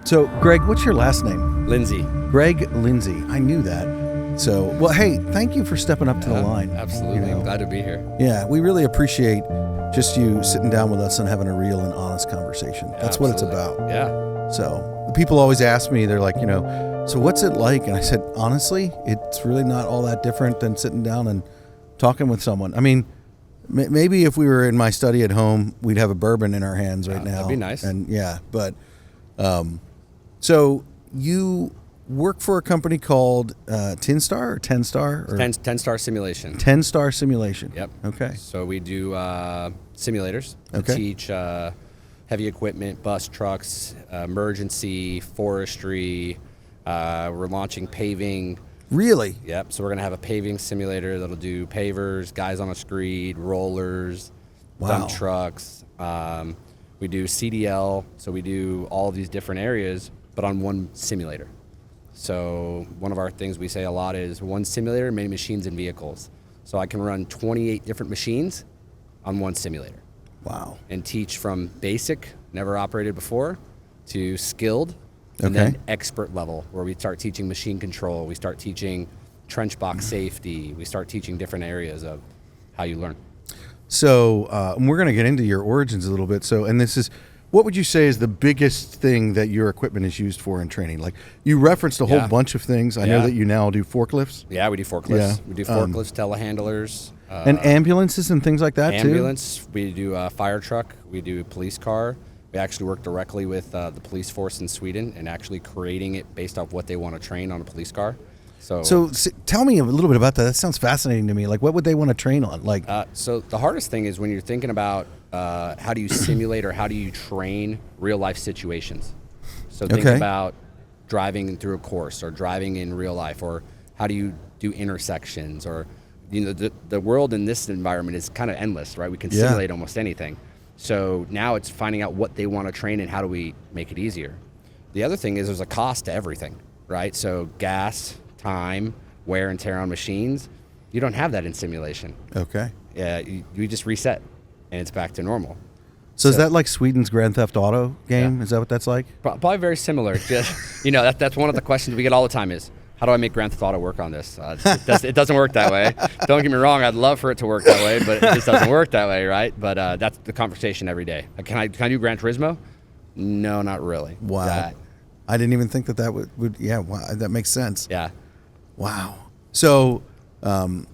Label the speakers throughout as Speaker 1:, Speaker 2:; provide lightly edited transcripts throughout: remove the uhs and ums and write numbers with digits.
Speaker 1: So, Greg, what's your last name?
Speaker 2: Lindsay.
Speaker 1: Greg Lindsay. I knew that. So, well, hey, thank you for stepping up to the line.
Speaker 2: Absolutely. I'm glad to be here.
Speaker 1: Yeah, we really appreciate just you sitting down with us and having a real and honest conversation. That's what it's about.
Speaker 2: Yeah.
Speaker 1: So, people always ask me, they're like, so what's it like? And I said, honestly, it's really not all that different than sitting down and talking with someone. I mean, maybe if we were in my study at home, we'd have a bourbon in our hands right now.
Speaker 2: That'd be nice.
Speaker 1: And yeah, but so you work for a company called TinStar or 10-Star? Or
Speaker 2: 10-Star Simulation.
Speaker 1: 10-Star Simulation.
Speaker 2: Yep.
Speaker 1: Okay.
Speaker 2: So we do simulators. We
Speaker 1: Okay.
Speaker 2: teach heavy equipment, bus trucks, emergency, forestry. We're launching paving.
Speaker 1: Really?
Speaker 2: Yep. So we're going to have a paving simulator that'll do pavers, guys on a screed, rollers, dump trucks. We do CDL. So we do all of these different areas, but on one simulator. So one of our things we say a lot is one simulator, many machines and vehicles. So I can run 28 different machines on one simulator.
Speaker 1: Wow.
Speaker 2: And teach from basic, never operated before, to skilled, and then expert level, where we start teaching machine control, we start teaching trench box safety, we start teaching different areas of how you learn.
Speaker 1: So and we're going to get into your origins a little bit. So, and this is, what would you say is the biggest thing that your equipment is used for in training? Like, you referenced a whole bunch of things. I know that you now do forklifts.
Speaker 2: Yeah, we do forklifts.
Speaker 1: Yeah.
Speaker 2: We do forklifts, telehandlers.
Speaker 1: And ambulances and things like that, too?
Speaker 2: Ambulance. We do a fire truck. We do a police car. We actually work directly with the police force in Sweden and actually creating it based off what they want to train on a police car. So
Speaker 1: tell me a little bit about that. That sounds fascinating to me. Like, what would they want to train on? Like,
Speaker 2: so the hardest thing is when you're thinking about how do you simulate or how do you train real life situations. So think about driving through a course or driving in real life, or how do you do intersections, or the world in this environment is kind of endless, right? We can simulate almost anything. So now it's finding out what they want to train and how do we make it easier. The other thing is there's a cost to everything, right? So gas, time, wear and tear on machines, you don't have that in simulation.
Speaker 1: Okay.
Speaker 2: Yeah, you just reset and it's back to normal.
Speaker 1: So is that like Sweden's Grand Theft Auto game? Is that what that's like?
Speaker 2: Probably very similar. Just, that's one of the questions we get all the time is, how do I make Grand Theft Auto work on this? It doesn't work that way. Don't get me wrong, I'd love for it to work that way, but it just doesn't work that way, right? But that's the conversation every day. Can I do Gran Turismo? No, not really.
Speaker 1: Wow. I didn't even think that would wow, that makes sense.
Speaker 2: Yeah.
Speaker 1: Wow. So so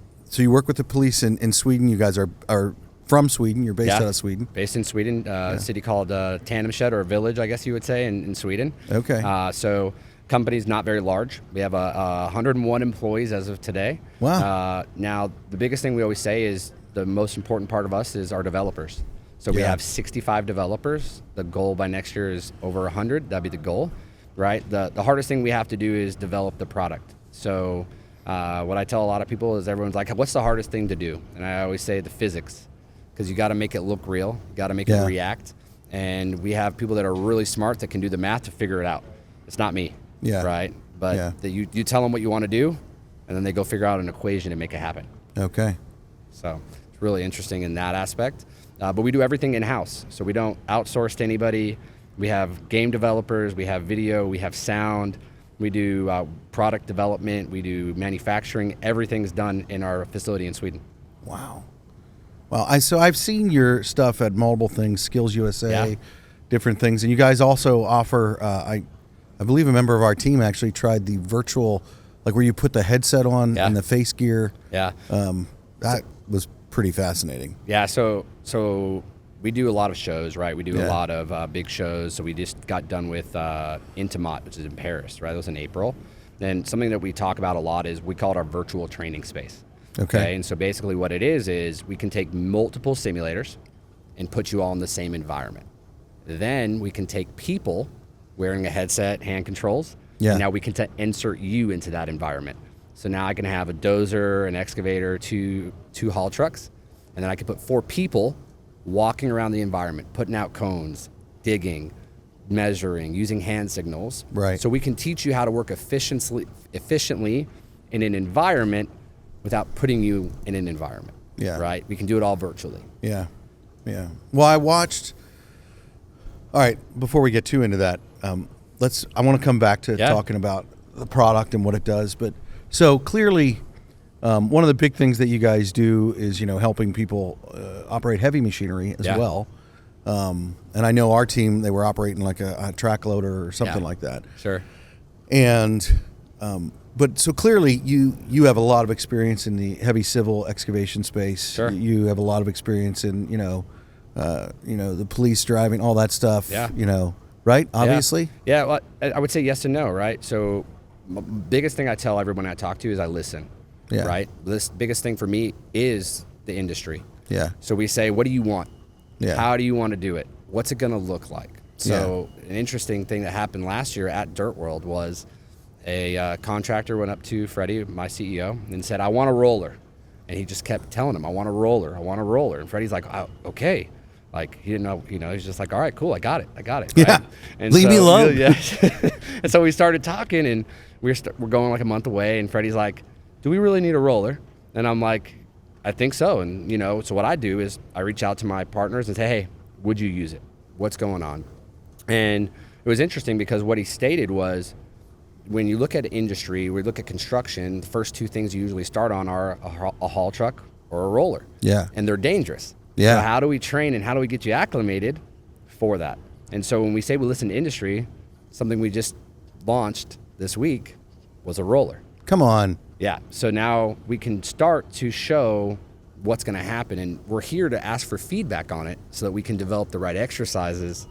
Speaker 1: you work with the police in Sweden. You guys are from Sweden. You're based out of Sweden.
Speaker 2: Based in Sweden, a city called Tandemshed, or a village, I guess you would say, in Sweden.
Speaker 1: Okay.
Speaker 2: So company's not very large. We have 101 employees as of today.
Speaker 1: Wow.
Speaker 2: Now, the biggest thing we always say is the most important part of us is our developers. So we have 65 developers. The goal by next year is over 100. That'd be the goal, right? The hardest thing we have to do is develop the product. So what I tell a lot of people is everyone's like, what's the hardest thing to do? And I always say the physics, because you got to make it look real. You got to make it react. And we have people that are really smart that can do the math to figure it out. It's not me.
Speaker 1: Yeah.
Speaker 2: Right. But you tell them what you want to do, and then they go figure out an equation and make it happen.
Speaker 1: Okay.
Speaker 2: So it's really interesting in that aspect. But we do everything in-house. So we don't outsource to anybody. We have game developers. We have video. We have sound. We do product development. We do manufacturing. Everything's done in our facility in Sweden.
Speaker 1: Wow. Well, I've seen your stuff at multiple things, Skills USA, different things. And you guys also offer, I believe a member of our team actually tried the virtual, like where you put the headset on and the face gear.
Speaker 2: Yeah.
Speaker 1: That was pretty fascinating.
Speaker 2: Yeah. So we do a lot of shows, right? We do a lot of big shows. So we just got done with Intimat, which is in Paris, right? That was in April. And something that we talk about a lot is we call it our virtual training space. Okay. And so basically what it is we can take multiple simulators and put you all in the same environment. Then we can take people wearing a headset, hand controls.
Speaker 1: Yeah.
Speaker 2: And now we can insert you into that environment. So now I can have a dozer, an excavator, two haul trucks, and then I can put 4 people walking around the environment, putting out cones, digging, measuring, using hand signals.
Speaker 1: Right.
Speaker 2: So we can teach you how to work efficiently in an environment without putting you in an environment.
Speaker 1: Yeah.
Speaker 2: Right? We can do it all virtually.
Speaker 1: Yeah. Yeah. Well, I watched. All right. Before we get too into that, I want to come back to talking about the product and what it does. But so clearly, one of the big things that you guys do is, helping people operate heavy machinery as well. And I know our team, they were operating like a track loader or something like that.
Speaker 2: Sure.
Speaker 1: And, but so clearly you have a lot of experience in the heavy civil excavation space.
Speaker 2: Sure.
Speaker 1: You have a lot of experience in, the police driving, all that stuff, right? Obviously.
Speaker 2: Yeah. Well, I would say yes and no, right? So biggest thing I tell everyone I talk to is I listen, right? This biggest thing for me is the industry.
Speaker 1: Yeah.
Speaker 2: So we say, what do you want?
Speaker 1: Yeah.
Speaker 2: How do you want to do it? What's it going to look like? So an interesting thing that happened last year at Dirt World was a contractor went up to Freddie, my CEO, and said, I want a roller. And he just kept telling him, I want a roller. I want a roller. And Freddie's like, oh, okay. Like, he didn't know, he's just like, all right, cool. I got it. Right?
Speaker 1: Yeah.
Speaker 2: And
Speaker 1: Leave me alone.
Speaker 2: Yeah. And so we started talking, and we're going like a month away. And Freddie's like, do we really need a roller? And I'm like, I think so. And, so what I do is I reach out to my partners and say, hey, would you use it? What's going on? And it was interesting because what he stated was, when you look at industry, we look at construction, the first two things you usually start on are a haul truck or a roller.
Speaker 1: Yeah.
Speaker 2: And they're dangerous.
Speaker 1: Yeah.
Speaker 2: So how do we train and how do we get you acclimated for that? And so when we say we listen to industry, something we just launched this week was a roller.
Speaker 1: Come on.
Speaker 2: Yeah. So now we can start to show what's going to happen. And we're here to ask for feedback on it so that we can develop the right exercises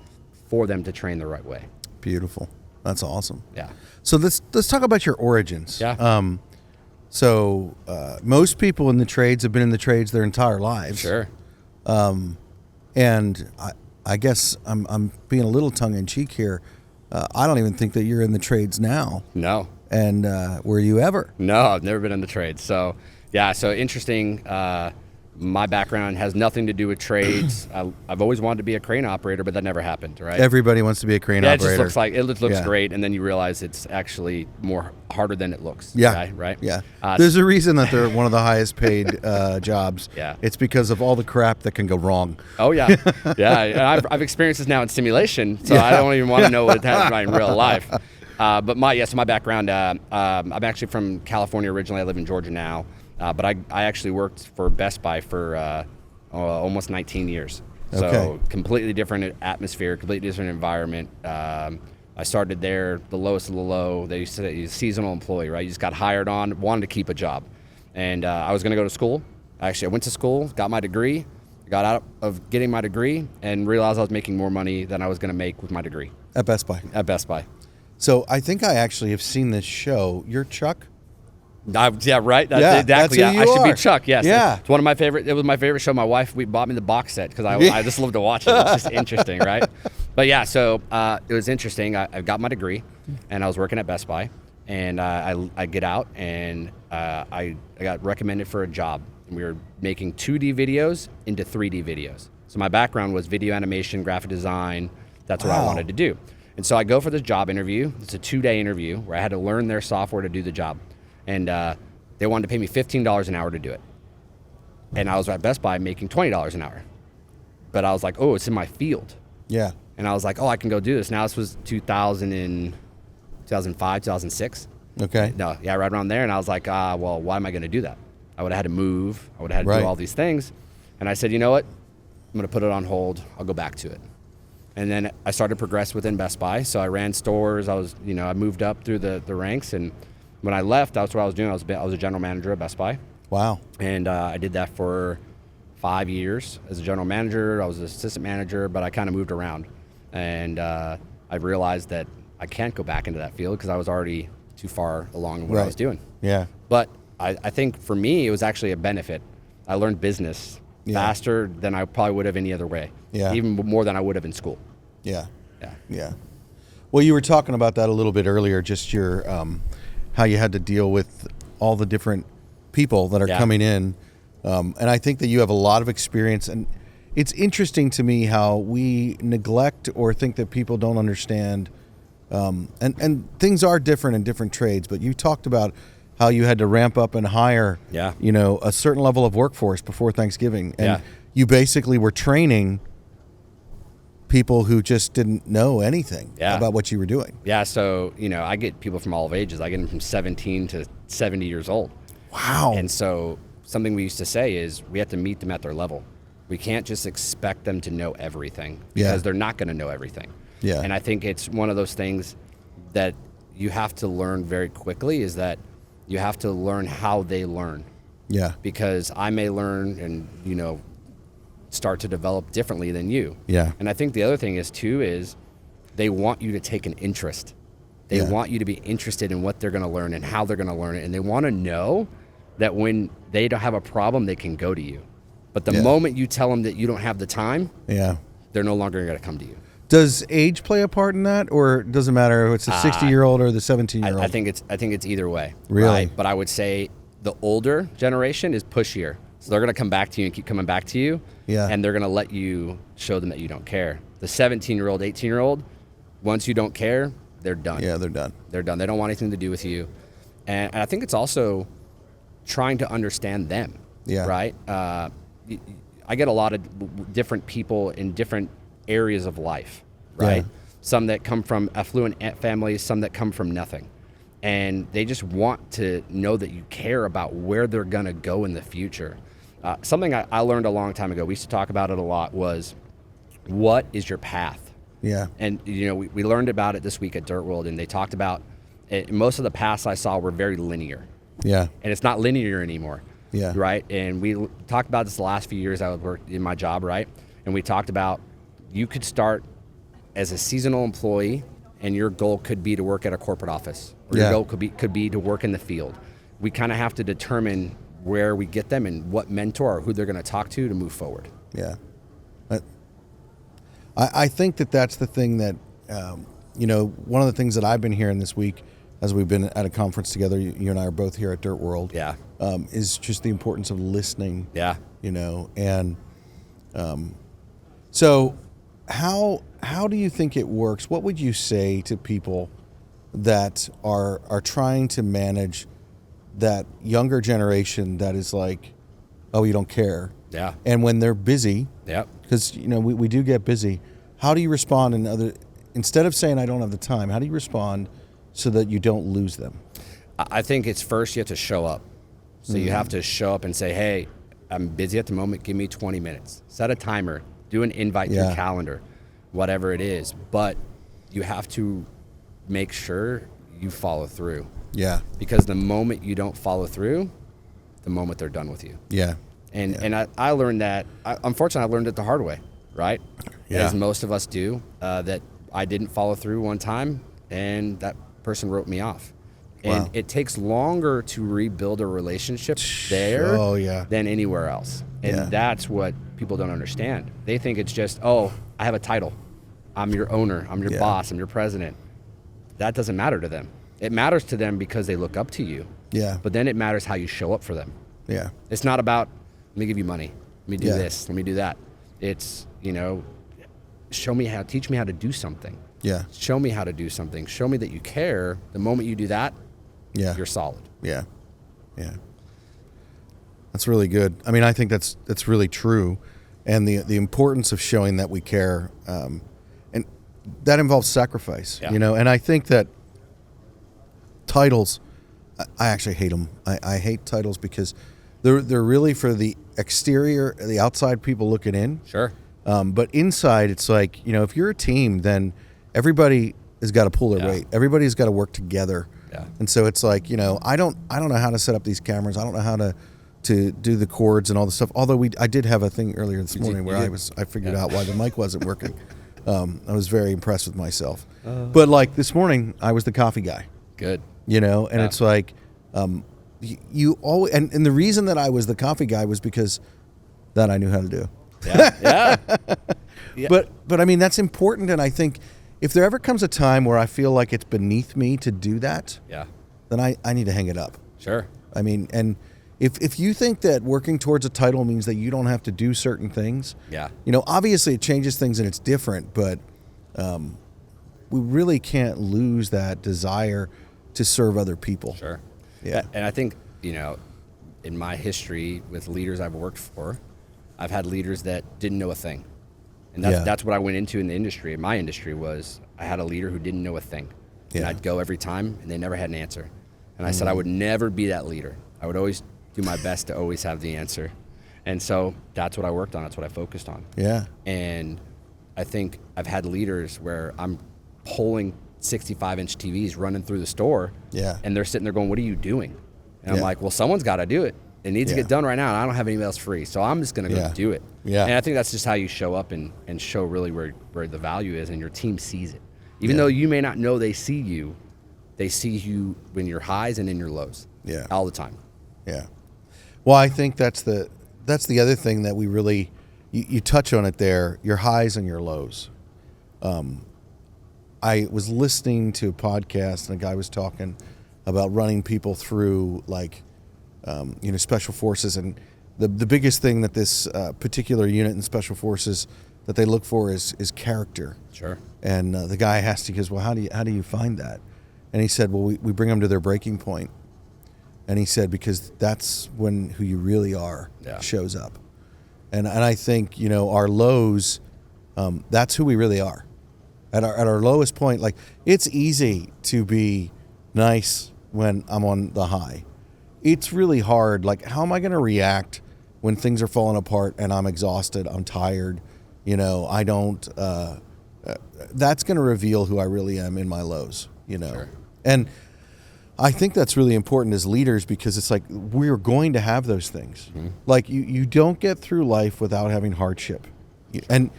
Speaker 2: for them to train the right way.
Speaker 1: Beautiful. That's awesome.
Speaker 2: Yeah.
Speaker 1: So let's talk about your origins.
Speaker 2: Yeah.
Speaker 1: So most people in the trades have been in the trades their entire lives.
Speaker 2: Sure.
Speaker 1: And I guess I'm being a little tongue in cheek here. I don't even think that you're in the trades now.
Speaker 2: No.
Speaker 1: And were you ever?
Speaker 2: No, I've never been in the trades. So, yeah, so interesting. My background has nothing to do with trades. I've always wanted to be a crane operator, but that never happened, right?
Speaker 1: Everybody wants to be a crane operator.
Speaker 2: It just looks great, and then you realize it's actually more harder than it looks.
Speaker 1: Yeah.
Speaker 2: Right?
Speaker 1: Yeah. There's a reason that they're one of the highest paid jobs.
Speaker 2: Yeah.
Speaker 1: It's because of all the crap that can go wrong.
Speaker 2: Oh, yeah. Yeah. And I've experienced this now in simulation, so I don't even want to know what happened in real life. But my background, I'm actually from California originally. I live in Georgia now. But I actually worked for Best Buy for almost 19 years. So completely different atmosphere, completely different environment. I started there, the lowest of the low. They used to say you're a seasonal employee, right? You just got hired on, wanted to keep a job. And I was going to go to school. I went to school, got my degree, got out of getting my degree, and realized I was making more money than I was going to make with my degree.
Speaker 1: At Best Buy.
Speaker 2: At Best Buy.
Speaker 1: So I think I actually have seen this show. You're Chuck?
Speaker 2: Yeah, right.
Speaker 1: That's
Speaker 2: exactly.
Speaker 1: who you
Speaker 2: I should
Speaker 1: are.
Speaker 2: be Chuck. Yes.
Speaker 1: Yeah.
Speaker 2: It's one of my favorite. It was my favorite show. My wife bought me the box set because I just love to watch it. It's just interesting, right? But yeah, so it was interesting. I got my degree, and I was working at Best Buy, and I get out, and I got recommended for a job. And we were making 2D videos into 3D videos. So my background was video animation, graphic design. That's what I wanted to do. And so I go for this job interview. It's a 2-day interview where I had to learn their software to do the job. And they wanted to pay me $15 an hour to do it. And I was at Best Buy making $20 an hour. But I was like, oh, it's in my field.
Speaker 1: Yeah.
Speaker 2: And I was like, oh, I can go do this. Now this was 2005, 2006.
Speaker 1: Okay.
Speaker 2: No, yeah, right around there. And I was like, well, why am I going to do that? I would have had to move. I would have had to do all these things. And I said, you know what? I'm going to put it on hold. I'll go back to it. And then I started to progress within Best Buy. So I ran stores. I moved up through the ranks. And when I left, that's what I was doing. I was a general manager at Best Buy.
Speaker 1: Wow.
Speaker 2: And I did that for 5 years as a general manager. I was an assistant manager, but I kind of moved around. And I realized that I can't go back into that field because I was already too far along in what I was doing.
Speaker 1: Yeah.
Speaker 2: But I think for me, it was actually a benefit. I learned business faster than I probably would have any other way.
Speaker 1: Yeah.
Speaker 2: Even more than I would have in school.
Speaker 1: Yeah.
Speaker 2: Yeah.
Speaker 1: Yeah. Well, you were talking about that a little bit earlier, just your how you had to deal with all the different people that are coming in. And I think that you have a lot of experience. And it's interesting to me how we neglect or think that people don't understand. And things are different in different trades. But you talked about how you had to ramp up and hire, a certain level of workforce before Thanksgiving. And you basically were training people who just didn't know anything
Speaker 2: Yeah.
Speaker 1: about what you were doing.
Speaker 2: Yeah, so, I get people from all ages. I get them from 17 to 70 years old.
Speaker 1: Wow.
Speaker 2: And so something we used to say is we have to meet them at their level. We can't just expect them to know everything because
Speaker 1: Yeah.
Speaker 2: they're not going to know everything.
Speaker 1: Yeah.
Speaker 2: And I think it's one of those things that you have to learn very quickly is that you have to learn how they learn.
Speaker 1: Yeah.
Speaker 2: Because I may learn and, start to develop differently than you.
Speaker 1: Yeah.
Speaker 2: And I think the other thing is too is they want you to take an interest. They
Speaker 1: Yeah.
Speaker 2: want you to be interested in what they're going to learn and how they're going to learn it. And they want to know that when they don't have a problem, they can go to you. But the
Speaker 1: Yeah.
Speaker 2: moment you tell them that you don't have the time,
Speaker 1: Yeah.
Speaker 2: they're no longer going to come to you.
Speaker 1: Does age play a part in that, or does it matter if it's a 60-year-old or the 17-year-old?
Speaker 2: I think it's either way.
Speaker 1: Really?
Speaker 2: Right? But I would say the older generation is pushier. So they're going to come back to you and keep coming back to you.
Speaker 1: Yeah.
Speaker 2: And they're going to let you show them that you don't care. The 17-year-old, 18-year-old, once you don't care, they're done.
Speaker 1: Yeah, they're done.
Speaker 2: They're done. They don't want anything to do with you. And I think it's also trying to understand them.
Speaker 1: Yeah.
Speaker 2: Right? I get a lot of different people in different areas of life. Right?
Speaker 1: Yeah.
Speaker 2: Some that come from affluent families, some that come from nothing. And they just want to know that you care about where they're going to go in the future. Something I learned a long time ago, we used to talk about it a lot, was what is your path?
Speaker 1: Yeah.
Speaker 2: And, we learned about it this week at Dirt World, and they talked about it. Most of the paths I saw were very linear.
Speaker 1: Yeah.
Speaker 2: And it's not linear anymore.
Speaker 1: Yeah.
Speaker 2: Right? And we talked about this the last few years I would work in my job, right? And we talked about you could start as a seasonal employee, and your goal could be to work at a corporate office. Or
Speaker 1: Yeah.
Speaker 2: your goal could be to work in the field. We kind of have to determine where we get them and what mentor or who they're going to talk to move forward.
Speaker 1: Yeah. I think that's the thing that, one of the things that I've been hearing this week as we've been at a conference together, you and I are both here at Dirt World,
Speaker 2: Yeah.
Speaker 1: is just the importance of listening.
Speaker 2: Yeah.
Speaker 1: And so how do you think it works? What would you say to people that are trying to manage that younger generation that is like, oh, you don't care?
Speaker 2: Yeah.
Speaker 1: And when they're busy,
Speaker 2: Yep.
Speaker 1: because we do get busy, how do you respond instead of saying I don't have the time, how do you respond so that you don't lose them?
Speaker 2: I think it's first you have to show up. So you have to show up and say, hey, I'm busy at the moment. Give me 20 minutes. Set a timer. Do an invite to
Speaker 1: Yeah.
Speaker 2: your calendar, whatever it is. But you have to make sure you follow through.
Speaker 1: Yeah.
Speaker 2: Because the moment you don't follow through, the moment they're done with you.
Speaker 1: Yeah.
Speaker 2: And I learned that, unfortunately, I learned it the hard way, right?
Speaker 1: Yeah.
Speaker 2: As most of us do, that I didn't follow through one time, and that person wrote me off. And
Speaker 1: Wow.
Speaker 2: it takes longer to rebuild a relationship there
Speaker 1: Oh, yeah.
Speaker 2: than anywhere else. And
Speaker 1: Yeah.
Speaker 2: that's what people don't understand. They think it's just, oh, I have a title. I'm your owner. I'm your
Speaker 1: Yeah.
Speaker 2: boss. I'm your president. That doesn't matter to them. It matters to them because they look up to you.
Speaker 1: Yeah.
Speaker 2: But then it matters how you show up for them.
Speaker 1: Yeah.
Speaker 2: It's not about, let me give you money. Let me do
Speaker 1: Yeah.
Speaker 2: this. Let me do that. It's, teach me how to do something.
Speaker 1: Yeah.
Speaker 2: Show me how to do something. Show me that you care. The moment you do that,
Speaker 1: Yeah.
Speaker 2: you're solid.
Speaker 1: Yeah. Yeah. That's really good. I mean, I think that's really true. And the importance of showing that we care, and that involves sacrifice,
Speaker 2: Yeah.
Speaker 1: and I think that titles, I actually hate them. I hate titles because they're really for the exterior, the outside people looking in.
Speaker 2: Sure.
Speaker 1: But inside, it's like, if you're a team, then everybody has got to pull their
Speaker 2: Yeah.
Speaker 1: weight. Everybody's got to work together.
Speaker 2: Yeah.
Speaker 1: And so it's like, I don't know how to set up these cameras. I don't know how to do the cords and all the stuff. Although I did have a thing earlier this morning where I figured out why the mic wasn't working. I was very impressed with myself. But like this morning, I was the coffee guy.
Speaker 2: Good.
Speaker 1: And it's like, you always, and the reason that I was the coffee guy was because that I knew how to do.
Speaker 2: Yeah. Yeah. Yeah.
Speaker 1: But I mean, that's important. And I think if there ever comes a time where I feel like it's beneath me to do that,
Speaker 2: Yeah.
Speaker 1: then I need to hang it up.
Speaker 2: Sure.
Speaker 1: I mean, and if you think that working towards a title means that you don't have to do certain things,
Speaker 2: Yeah.
Speaker 1: Obviously it changes things and it's different, but we really can't lose that desire to serve other people.
Speaker 2: Sure.
Speaker 1: Yeah.
Speaker 2: And I think, in my history with leaders I've worked for, I've had leaders that didn't know a thing. And that's what I went into in the industry. In my industry was I had a leader who didn't know a thing. And I'd go every time, and they never had an answer. And I said I would never be that leader. I would always do my best to always have the answer. And so that's what I worked on. That's what I focused on.
Speaker 1: Yeah.
Speaker 2: And I think I've had leaders where I'm pulling 65-inch TVs running through the store.
Speaker 1: Yeah.
Speaker 2: And they're sitting there going, what are you doing? And I'm like, well, someone's got to do it. It needs to get done right now, and I don't have anybody else free. So I'm just going to go do it.
Speaker 1: Yeah.
Speaker 2: And I think that's just how you show up and show really where the value is, and your team sees it. Even though you may not know they see you in your highs and in your lows.
Speaker 1: Yeah.
Speaker 2: All the time.
Speaker 1: Yeah. Well, I think that's the other thing that we really, you touch on it there, your highs and your lows. I was listening to a podcast, and a guy was talking about running people through special forces, and the biggest thing that this particular unit in special forces that they look for is character.
Speaker 2: Sure.
Speaker 1: And the guy asked, he goes, well, how do you find that? And he said, well, we bring them to their breaking point. And he said, because that's when who you really are shows up. And I think, our lows, that's who we really are. At our lowest point, like, it's easy to be nice when I'm on the high. It's really hard. Like, how am I going to react when things are falling apart and I'm exhausted, I'm tired, I don't, that's going to reveal who I really am in my lows,
Speaker 2: Sure.
Speaker 1: And I think that's really important as leaders, because it's like, we're going to have those things. Mm-hmm. Like, you don't get through life without having hardship. And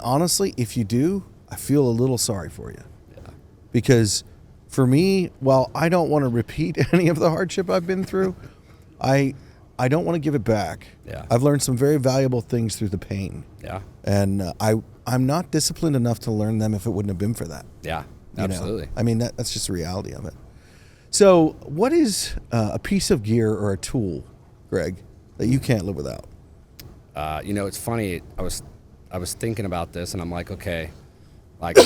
Speaker 1: honestly, if you do, I feel a little sorry for you.
Speaker 2: Yeah.
Speaker 1: Because for me, while I don't want to repeat any of the hardship I've been through, I don't want to give it back.
Speaker 2: Yeah.
Speaker 1: I've learned some very valuable things through the pain.
Speaker 2: Yeah.
Speaker 1: And I'm not disciplined enough to learn them if it wouldn't have been for that.
Speaker 2: Yeah, absolutely.
Speaker 1: I mean, that's just the reality of it. So what is a piece of gear or a tool, Greg, that you can't live without?
Speaker 2: It's funny. I was thinking about this, and I'm like, okay, like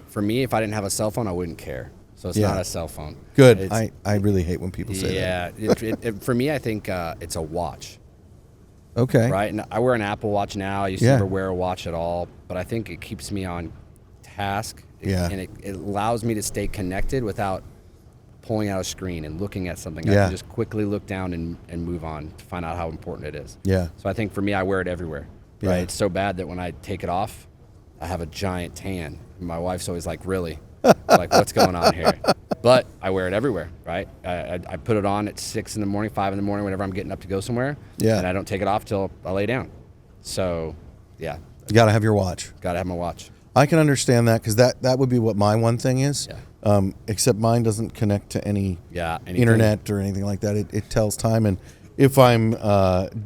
Speaker 2: for me, if I didn't have a cell phone, I wouldn't care. So it's not a cell phone.
Speaker 1: Good. I really hate when people say that.
Speaker 2: Yeah. For me, I think it's a watch.
Speaker 1: Okay.
Speaker 2: Right. And I wear an Apple Watch now. I used to never wear a watch at all, but I think it keeps me on task. And it allows me to stay connected without pulling out a screen and looking at something. I can just quickly look down and move on to find out how important it is.
Speaker 1: Yeah.
Speaker 2: So I think for me, I wear it everywhere.
Speaker 1: Yeah.
Speaker 2: Right. It's so bad that when I take it off, I have a giant tan. And my wife's always like, really? Like, what's going on here? But I wear it everywhere, right? I put it on at 6 in the morning, 5 in the morning, whenever I'm getting up to go somewhere.
Speaker 1: Yeah.
Speaker 2: And I don't take it off till I lay down. So, yeah.
Speaker 1: You got to have your watch.
Speaker 2: Got to have my watch.
Speaker 1: I can understand that, because that would be what my one thing is.
Speaker 2: Yeah.
Speaker 1: Except mine doesn't connect to any
Speaker 2: anything.
Speaker 1: internet or anything like that. It tells time, and if I'm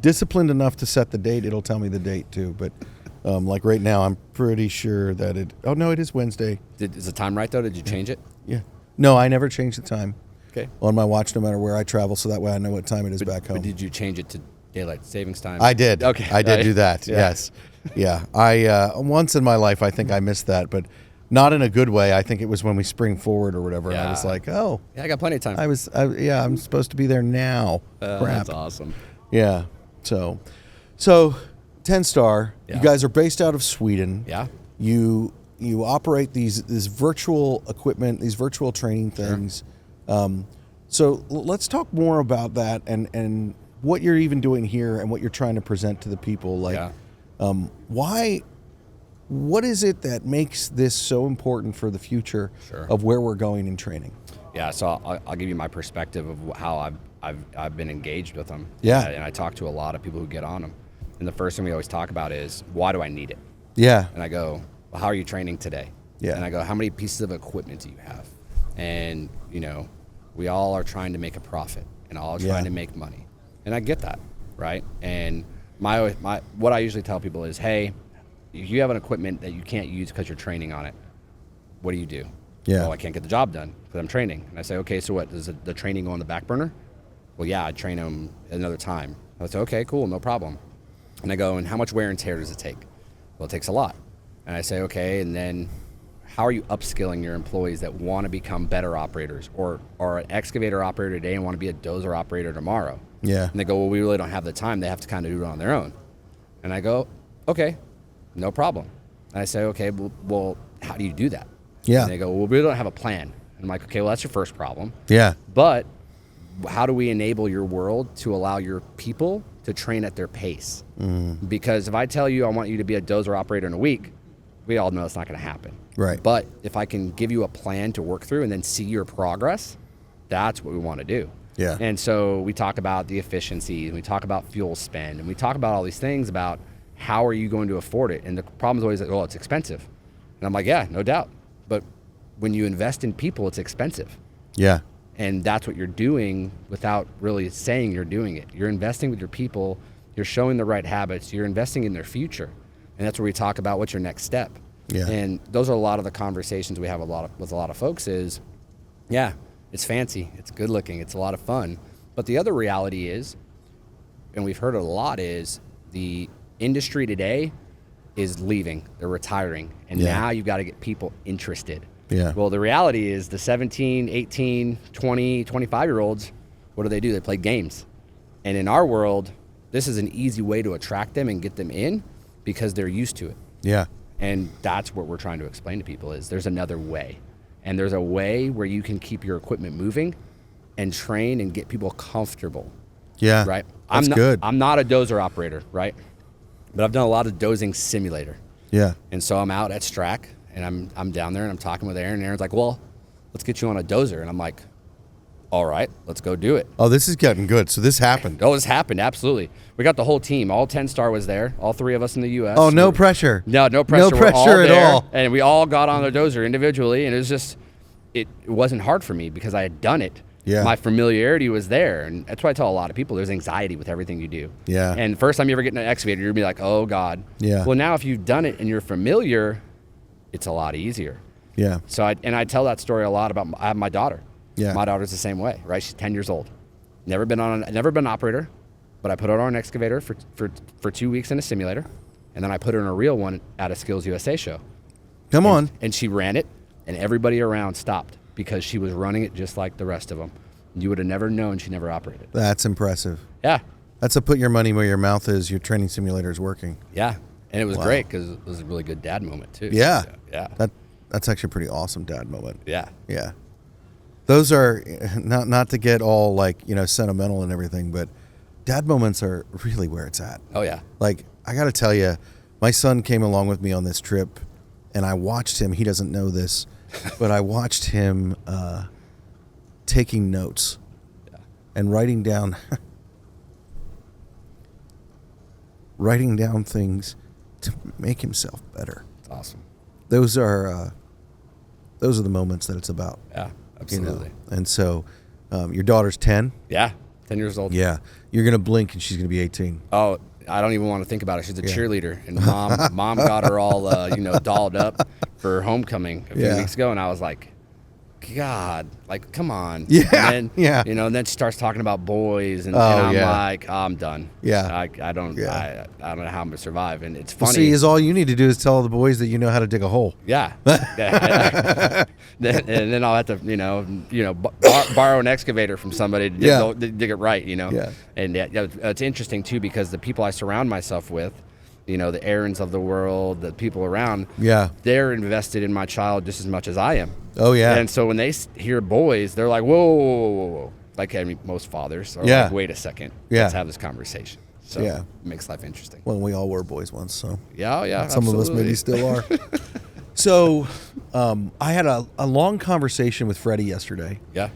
Speaker 1: disciplined enough to set the date, it'll tell me the date too. But like right now, I'm pretty sure that it. Oh no, it is Wednesday.
Speaker 2: Is the time right though? Did you change it?
Speaker 1: Yeah. No, I never change the time.
Speaker 2: Okay.
Speaker 1: On my watch, no matter where I travel, so that way I know what time it is back home.
Speaker 2: But did you change it to daylight savings time?
Speaker 1: I did.
Speaker 2: Okay.
Speaker 1: I did do that.
Speaker 2: Yeah.
Speaker 1: Yes. Yeah. I once in my life, I think I missed that, but not in a good way. I think it was when we spring forward or whatever. And I was like, oh.
Speaker 2: Yeah, I got plenty of time.
Speaker 1: I'm supposed to be there now. Crap.
Speaker 2: That's awesome.
Speaker 1: Yeah. So 10-star.
Speaker 2: Yeah.
Speaker 1: You guys are based out of Sweden.
Speaker 2: Yeah.
Speaker 1: You operate this virtual equipment, these virtual training things. So let's talk more about that and what you're even doing here and what you're trying to present to the people. Like, what is it that makes this so important for the future of where we're going in training?
Speaker 2: Yeah, so I'll give you my perspective of how I've been engaged with them.
Speaker 1: Yeah.
Speaker 2: And I talk to a lot of people who get on them. And the first thing we always talk about is, why do I need it?
Speaker 1: Yeah.
Speaker 2: And I go, well, how are you training today?
Speaker 1: Yeah.
Speaker 2: And I go, how many pieces of equipment do you have? And, we all are trying to make a profit and all trying to make money. And I get that, right? And my what I usually tell people is, hey, if you have an equipment that you can't use because you're training on it, what do you do?
Speaker 1: Yeah.
Speaker 2: Well, I can't get the job done because I'm training. And I say, okay, so what? Does the training go on the back burner? Well, yeah, I'd train them another time. I say, okay, cool, no problem. And I go, and how much wear and tear does it take? Well, it takes a lot. And I say, okay, and then how are you upskilling your employees that want to become better operators or an excavator operator today and want to be a dozer operator tomorrow?
Speaker 1: Yeah.
Speaker 2: And they go, well, we really don't have the time. They have to kind of do it on their own. And I go, okay, no problem. And I say, okay, well, how do you do that?
Speaker 1: Yeah.
Speaker 2: And they go, well, we don't have a plan. And I'm like, okay, well, that's your first problem.
Speaker 1: Yeah.
Speaker 2: But how do we enable your world to allow your people to train at their pace? Because if I tell you I want you to be a dozer operator in a week, we all know it's not going to happen.
Speaker 1: Right.
Speaker 2: But if I can give you a plan to work through and then see your progress, that's what we want to do.
Speaker 1: Yeah.
Speaker 2: And so we talk about the efficiency, and we talk about fuel spend, and we talk about all these things about how are you going to afford it. And the problem is always like, well, it's expensive. And I'm like, yeah, no doubt. But when you invest in people, it's expensive.
Speaker 1: Yeah.
Speaker 2: And that's what you're doing without really saying you're doing it. You're investing with your people. You're showing the right habits. You're investing in their future. And that's where we talk about what's your next step.
Speaker 1: Yeah.
Speaker 2: And those are a lot of the conversations we have with a lot of folks is, yeah, it's fancy. It's good looking. It's a lot of fun. But the other reality is, and we've heard it a lot, is the industry today is leaving. They're retiring. And now you've got to get people interested.
Speaker 1: Yeah.
Speaker 2: Well, the reality is the 17, 18, 20, 25-year-olds, what do? They play games. And in our world, this is an easy way to attract them and get them in because they're used to it.
Speaker 1: Yeah.
Speaker 2: And that's what we're trying to explain to people is there's another way. And there's a way where you can keep your equipment moving and train and get people comfortable.
Speaker 1: Yeah.
Speaker 2: Right?
Speaker 1: That's good.
Speaker 2: I'm not a dozer operator, right? But I've done a lot of dozing simulator.
Speaker 1: Yeah.
Speaker 2: And so I'm out at Strack, and I'm down there, and I'm talking with Aaron. And Aaron's like, well, let's get you on a dozer. And I'm like, all right, let's go do it.
Speaker 1: Oh, this is getting good. So this happened.
Speaker 2: Oh, this happened, absolutely. We got the whole team. All 10-star was there. All 3 of us in the U.S.
Speaker 1: Oh, no pressure.
Speaker 2: No pressure.
Speaker 1: No
Speaker 2: We're all
Speaker 1: pressure at
Speaker 2: there,
Speaker 1: all.
Speaker 2: And we all got on the dozer individually, and it was just, it wasn't hard for me because I had done it.
Speaker 1: Yeah.
Speaker 2: My familiarity was there, and that's why I tell a lot of people there's anxiety with everything you do.
Speaker 1: Yeah.
Speaker 2: And the first time you ever get in an excavator, you're going to be like, oh, God.
Speaker 1: Yeah.
Speaker 2: Well, now if you've done it and you're familiar, it's a lot easier.
Speaker 1: Yeah.
Speaker 2: So I tell that story a lot about I have my daughter.
Speaker 1: Yeah.
Speaker 2: My daughter's the same way, right? She's 10 years old. Never been an operator, but I put her on an excavator for 2 weeks in a simulator, and then I put her in a real one at a Skills USA show.
Speaker 1: Come on.
Speaker 2: And she ran it, and everybody around stopped because she was running it just like the rest of them. You would have never known she never operated.
Speaker 1: That's impressive.
Speaker 2: Yeah.
Speaker 1: That's a put your money where your mouth is. Your training simulator is working.
Speaker 2: Yeah. And it was great because it was a really good dad moment too.
Speaker 1: Yeah.
Speaker 2: Yeah.
Speaker 1: That's actually a pretty awesome dad moment.
Speaker 2: Yeah.
Speaker 1: Yeah. Those are not to get all sentimental and everything, but dad moments are really where it's at.
Speaker 2: Oh yeah.
Speaker 1: Like, I got to tell you, my son came along with me on this trip, and I watched him. He doesn't know this, but I watched him taking notes and writing down things to make himself better.
Speaker 2: It's awesome.
Speaker 1: Those are the moments that it's about.
Speaker 2: Yeah, absolutely.
Speaker 1: And so your daughter's 10.
Speaker 2: Yeah, 10 years old.
Speaker 1: Yeah. You're going to blink and she's going to be 18.
Speaker 2: Oh, I don't even want to think about it. She's a cheerleader, and mom got her all dolled up for homecoming a few weeks ago, and I was like, God, like, come on.
Speaker 1: Yeah.
Speaker 2: And then, and then she starts talking about boys, and I'm like, oh, I'm done.
Speaker 1: Yeah.
Speaker 2: I don't know how I'm gonna survive, and it's funny.
Speaker 1: Well, see, is all you need to do is tell the boys that you know how to dig a hole.
Speaker 2: Yeah. And then I'll have to, borrow an excavator from somebody to dig it right,
Speaker 1: Yeah.
Speaker 2: And it's interesting too because the people I surround myself with, the Aarons of the world, the people around, they're invested in my child just as much as I am.
Speaker 1: Oh yeah.
Speaker 2: And so when they hear boys, they're like, whoa. Like most fathers are like, wait a second, let's have this conversation. So it makes life interesting.
Speaker 1: Well, we all were boys once, so
Speaker 2: yeah.
Speaker 1: Some of us maybe still are. So I had a long conversation with Freddie yesterday.
Speaker 2: Yeah.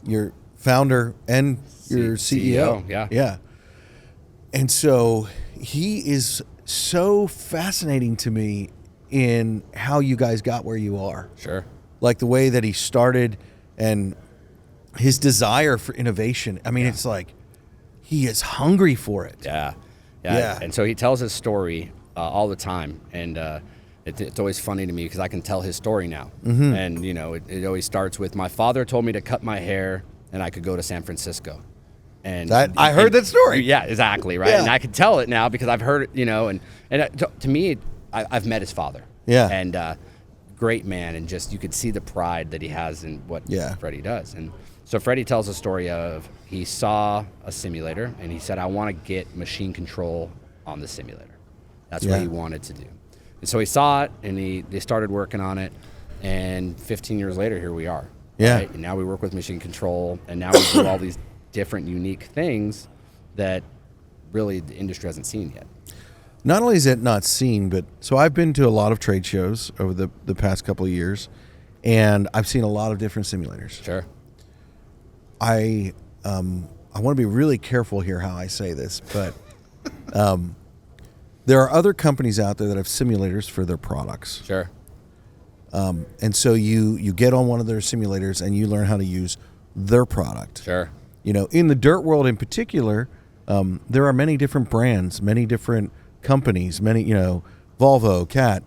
Speaker 1: Your founder and your CEO. Yeah. And so he is so fascinating to me in how you guys got where you are.
Speaker 2: Sure.
Speaker 1: Like the way that he started and his desire for innovation. I mean, it's like he is hungry for it.
Speaker 2: Yeah. And so he tells his story all the time. And it's always funny to me because I can tell his story now. Mm-hmm. And, it always starts with my father told me to cut my hair and I could go to San Francisco. And
Speaker 1: I heard that story.
Speaker 2: Yeah, exactly. Right. Yeah. And I can tell it now because I've heard it, and to me, I've met his father.
Speaker 1: Yeah.
Speaker 2: And great man. And just, you could see the pride that he has in what Freddie does. And so Freddie tells a story of he saw a simulator and he said, I want to get machine control on the simulator. That's what he wanted to do. And so he saw it, and they started working on it, and 15 years later, here we are.
Speaker 1: Yeah.
Speaker 2: Right? And now we work with machine control, and now we do all these different unique things that really the industry hasn't seen yet.
Speaker 1: Not only is it not seen, but so I've been to a lot of trade shows over the past couple of years, and I've seen a lot of different simulators.
Speaker 2: Sure.
Speaker 1: I want to be really careful here how I say this, but there are other companies out there that have simulators for their products.
Speaker 2: Sure.
Speaker 1: And so you get on one of their simulators and you learn how to use their product.
Speaker 2: Sure.
Speaker 1: You know, in the dirt world in particular, there are many different brands, many different companies, many, Volvo, Cat,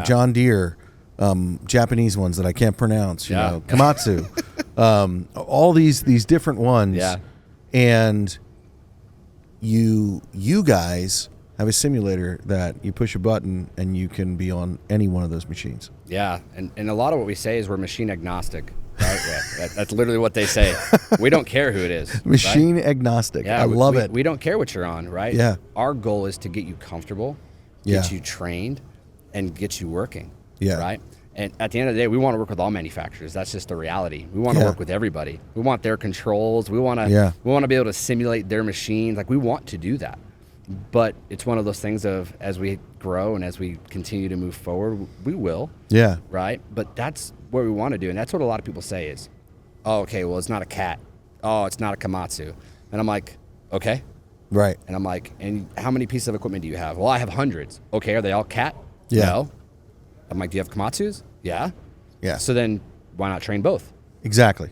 Speaker 1: John Deere, Japanese ones that I can't pronounce, you know, Komatsu, all these different ones.
Speaker 2: Yeah.
Speaker 1: And you guys have a simulator that you push a button and you can be on any one of those machines.
Speaker 2: Yeah, and a lot of what we say is we're machine agnostic. Right? That's literally what they say. We don't care who it is.
Speaker 1: Machine agnostic.
Speaker 2: Yeah,
Speaker 1: I love it.
Speaker 2: We don't care what you're on, right?
Speaker 1: Yeah.
Speaker 2: Our goal is to get you comfortable, get you trained, and get you working.
Speaker 1: Yeah.
Speaker 2: Right? And at the end of the day, we want to work with all manufacturers. That's just the reality. We want to work with everybody. We want their controls. We want to be able to simulate their machines. Like, we want to do that. But it's one of those things of, as we grow and as we continue to move forward, we will.
Speaker 1: Yeah.
Speaker 2: Right? But that's what we want to do. And that's what a lot of people say is, oh, okay, well, it's not a Cat. Oh, it's not a Komatsu. And I'm like, okay.
Speaker 1: Right.
Speaker 2: And I'm like, and how many pieces of equipment do you have? Well, I have hundreds. Okay, are they all Cat?
Speaker 1: Yeah.
Speaker 2: No. I'm like, do you have Komatsus? Yeah.
Speaker 1: Yeah.
Speaker 2: So then why not train both?
Speaker 1: Exactly.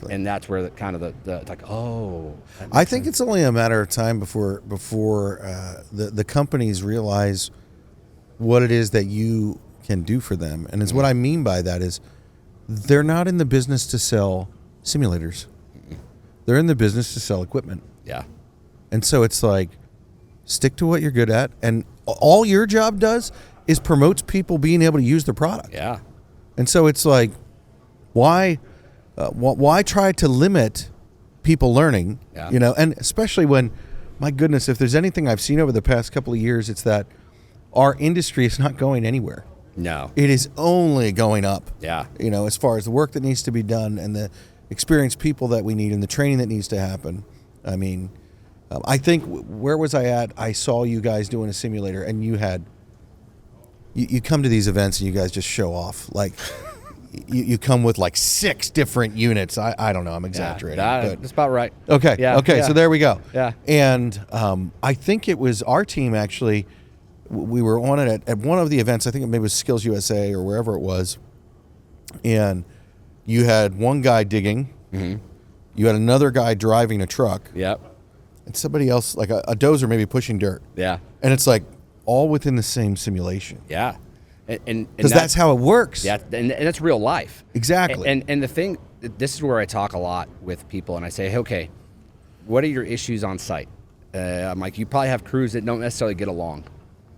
Speaker 2: And that's where it's like, oh.
Speaker 1: I think it's only a matter of time before the companies realize what it is that you can do for them. And it's what I mean by that is they're not in the business to sell simulators. They're in the business to sell equipment.
Speaker 2: Yeah.
Speaker 1: And so it's like, stick to what you're good at. And all your job does is promotes people being able to use the product.
Speaker 2: Yeah.
Speaker 1: And so it's like, why try to limit people learning?
Speaker 2: Yeah.
Speaker 1: You know, and especially when, my goodness, if there's anything I've seen over the past couple of years, it's that our industry is not going anywhere.
Speaker 2: No.
Speaker 1: It is only going up.
Speaker 2: Yeah.
Speaker 1: You know, as far as the work that needs to be done and the experienced people that we need and the training that needs to happen. I mean, I think, where was I at? I saw you guys doing a simulator, and you come to these events and you guys just show off. Like, you come with like 6 different units. I don't know. I'm exaggerating.
Speaker 2: Yeah, that's about right.
Speaker 1: Okay.
Speaker 2: Yeah,
Speaker 1: okay.
Speaker 2: yeah.
Speaker 1: So there we go.
Speaker 2: Yeah.
Speaker 1: And I think it was our team, actually. We were on it at one of the events. I think it maybe was Skills USA or wherever it was. And you had one guy digging. Mm-hmm. You had another guy driving a truck.
Speaker 2: Yep.
Speaker 1: And somebody else, like a dozer, maybe pushing dirt.
Speaker 2: Yeah.
Speaker 1: And it's like all within the same simulation.
Speaker 2: Yeah. And
Speaker 1: because that's how it works.
Speaker 2: Yeah, and that's real life.
Speaker 1: Exactly.
Speaker 2: And the thing, this is where I talk a lot with people, and I say, hey, okay, what are your issues on site? I'm like, you probably have crews that don't necessarily get along.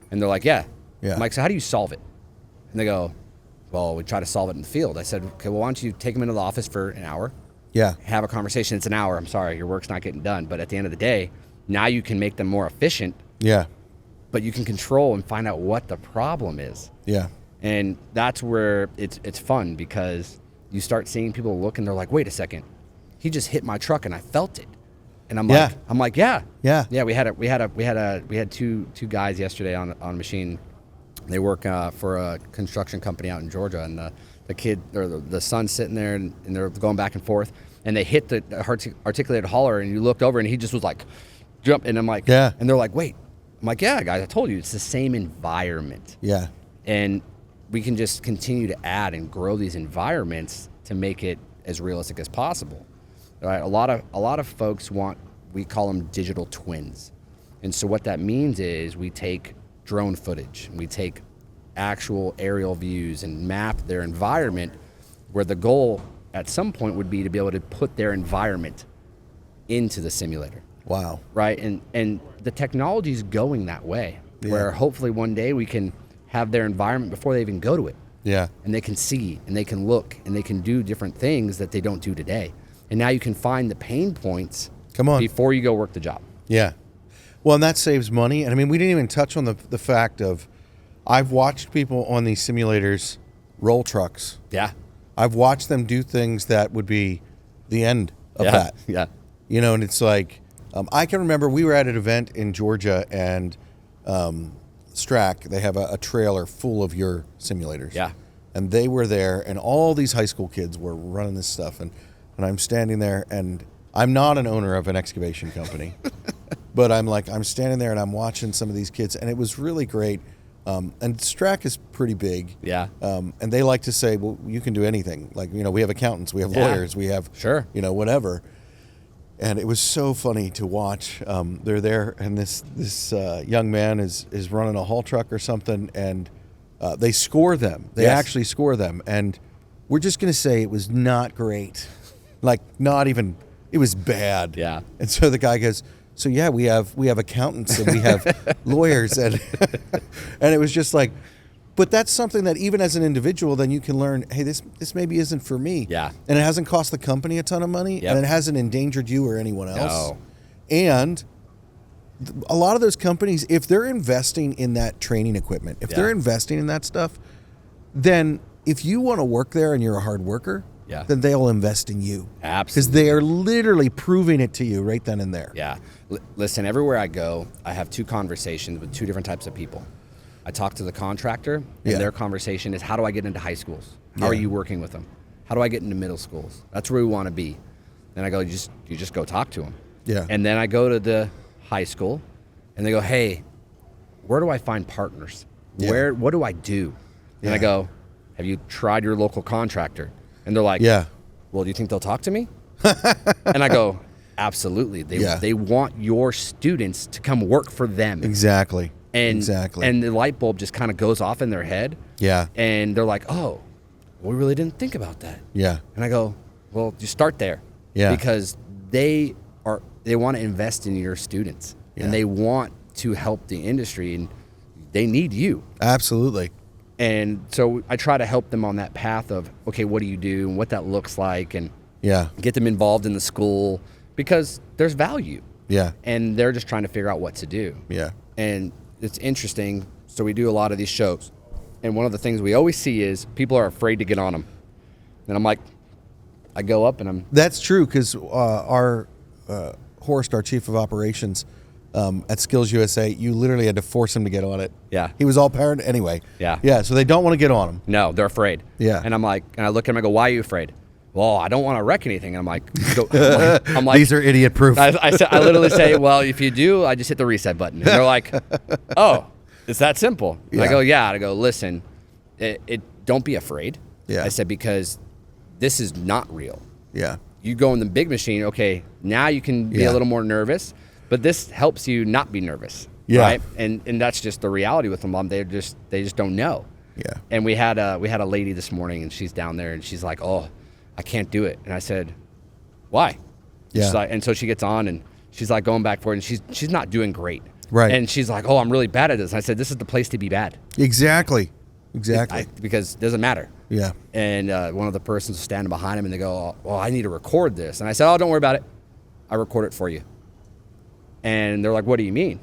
Speaker 2: And they're like, yeah. I'm like, so how do you solve it? And they go, well, we try to solve it in the field. I said, okay, well, why don't you take them into the office for an hour?
Speaker 1: Yeah.
Speaker 2: Have a conversation. It's an hour. I'm sorry, your work's not getting done. But at the end of the day, now you can make them more efficient.
Speaker 1: Yeah.
Speaker 2: But you can control and find out what the problem is.
Speaker 1: Yeah.
Speaker 2: And that's where it's fun, because you start seeing people look and they're like, wait a second, he just hit my truck and I felt it. And I'm like, yeah. We had two guys yesterday on a machine. They work for a construction company out in Georgia, and the kid or the son's sitting there and they're going back and forth, and they hit the articulated hauler, and you looked over and he just was like, jump, and I'm like,
Speaker 1: yeah.
Speaker 2: And they're like, wait. I'm like, yeah, guys, I told you, it's the same environment.
Speaker 1: Yeah.
Speaker 2: And we can just continue to add and grow these environments to make it as realistic as possible. Right? A lot of folks we call them digital twins. And so what that means is we take drone footage, we take actual aerial views and map their environment, where the goal at some point would be to be able to put their environment into the simulator.
Speaker 1: Wow.
Speaker 2: Right? And the technology is going that way, where hopefully one day we can have their environment before they even go to it.
Speaker 1: Yeah.
Speaker 2: And they can see and they can look and they can do different things that they don't do today. And now you can find the pain points before you go work the job.
Speaker 1: Yeah. Well, and that saves money. And I mean, we didn't even touch on the fact of, I've watched people on these simulators roll trucks.
Speaker 2: Yeah.
Speaker 1: I've watched them do things that would be the end of that.
Speaker 2: Yeah.
Speaker 1: You know, and it's like, I can remember we were at an event in Georgia, and Strack, they have a trailer full of your simulators.
Speaker 2: Yeah.
Speaker 1: And they were there, and all these high school kids were running this stuff. And I'm standing there, and I'm not an owner of an excavation company, but I'm standing there and I'm watching some of these kids, and it was really great. And Strack is pretty big.
Speaker 2: Yeah.
Speaker 1: And they like to say, well, you can do anything. Like, you know, we have accountants, we have lawyers, we have, you know, whatever. And it was so funny to watch. They're there, and this young man is running a haul truck or something, and they score them. They actually score them. And we're just going to say it was not great. Like, not even, it was bad.
Speaker 2: Yeah.
Speaker 1: And so the guy goes, so yeah, we have accountants and we have lawyers, and and it was just like, but that's something that even as an individual, then you can learn, hey, this maybe isn't for me.
Speaker 2: Yeah.
Speaker 1: And it hasn't cost the company a ton of money, and it hasn't endangered you or anyone else.
Speaker 2: No.
Speaker 1: And a lot of those companies, if they're investing in that training equipment, if they're investing in that stuff, then if you want to work there and you're a hard worker, then they'll invest in you.
Speaker 2: Absolutely.
Speaker 1: Because they are literally proving it to you right then and there.
Speaker 2: Yeah. Listen, everywhere I go, I have two conversations with two different types of people. I talk to the contractor, and their conversation is, how do I get into high schools? How are you working with them? How do I get into middle schools? That's where we want to be. Then I go, you just go talk to them.
Speaker 1: Yeah.
Speaker 2: And then I go to the high school, and they go, hey, where do I find partners?
Speaker 1: Yeah.
Speaker 2: What do I do? And I go, have you tried your local contractor? And they're like, well, do you think they'll talk to me? And I go, absolutely. They want your students to come work for them.
Speaker 1: Exactly.
Speaker 2: And the light bulb just kind of goes off in their head.
Speaker 1: Yeah.
Speaker 2: And they're like, oh, we really didn't think about that.
Speaker 1: Yeah.
Speaker 2: And I go, well, you start there.
Speaker 1: Yeah.
Speaker 2: Because they want to invest in your students.
Speaker 1: Yeah.
Speaker 2: And they want to help the industry, and they need you.
Speaker 1: Absolutely.
Speaker 2: And so I try to help them on that path of, okay, what do you do and what that looks like, and get them involved in the school, because there's value.
Speaker 1: Yeah.
Speaker 2: And they're just trying to figure out what to do.
Speaker 1: Yeah.
Speaker 2: And it's interesting. So we do a lot of these shows, and one of the things we always see is people are afraid to get on them. And I'm like, I go up and
Speaker 1: That's true, because our Horst, our chief of operations, at Skills USA, you literally had to force him to get on it.
Speaker 2: Yeah.
Speaker 1: He was all parent anyway.
Speaker 2: Yeah.
Speaker 1: Yeah, so they don't want to get on him.
Speaker 2: No, they're afraid.
Speaker 1: Yeah.
Speaker 2: And I'm like, and I look at him and I go, why are you afraid? Well, I don't want to wreck anything. And I'm like,
Speaker 1: these are idiot proof.
Speaker 2: I literally say, well, if you do, I just hit the reset button. And they're like, oh, it's that simple. And I go, yeah. I go, listen, don't be afraid.
Speaker 1: Yeah.
Speaker 2: I said, because this is not real.
Speaker 1: Yeah.
Speaker 2: You go in the big machine, okay, now you can be a little more nervous, but this helps you not be nervous.
Speaker 1: Yeah.
Speaker 2: Right? And that's just the reality with them. They just don't know.
Speaker 1: Yeah.
Speaker 2: And we had a lady this morning, and she's down there, and she's like, oh, I can't do it. And I said, why?
Speaker 1: Yeah.
Speaker 2: She's like, and so she gets on, and she's like going back for it, and she's not doing great.
Speaker 1: Right.
Speaker 2: And she's like, oh, I'm really bad at this. And I said, this is the place to be bad.
Speaker 1: Exactly.
Speaker 2: Because it doesn't matter.
Speaker 1: Yeah.
Speaker 2: And one of the persons was standing behind him, and they go, well, I need to record this. And I said, oh, don't worry about it. I record it for you. And they're like, what do you mean?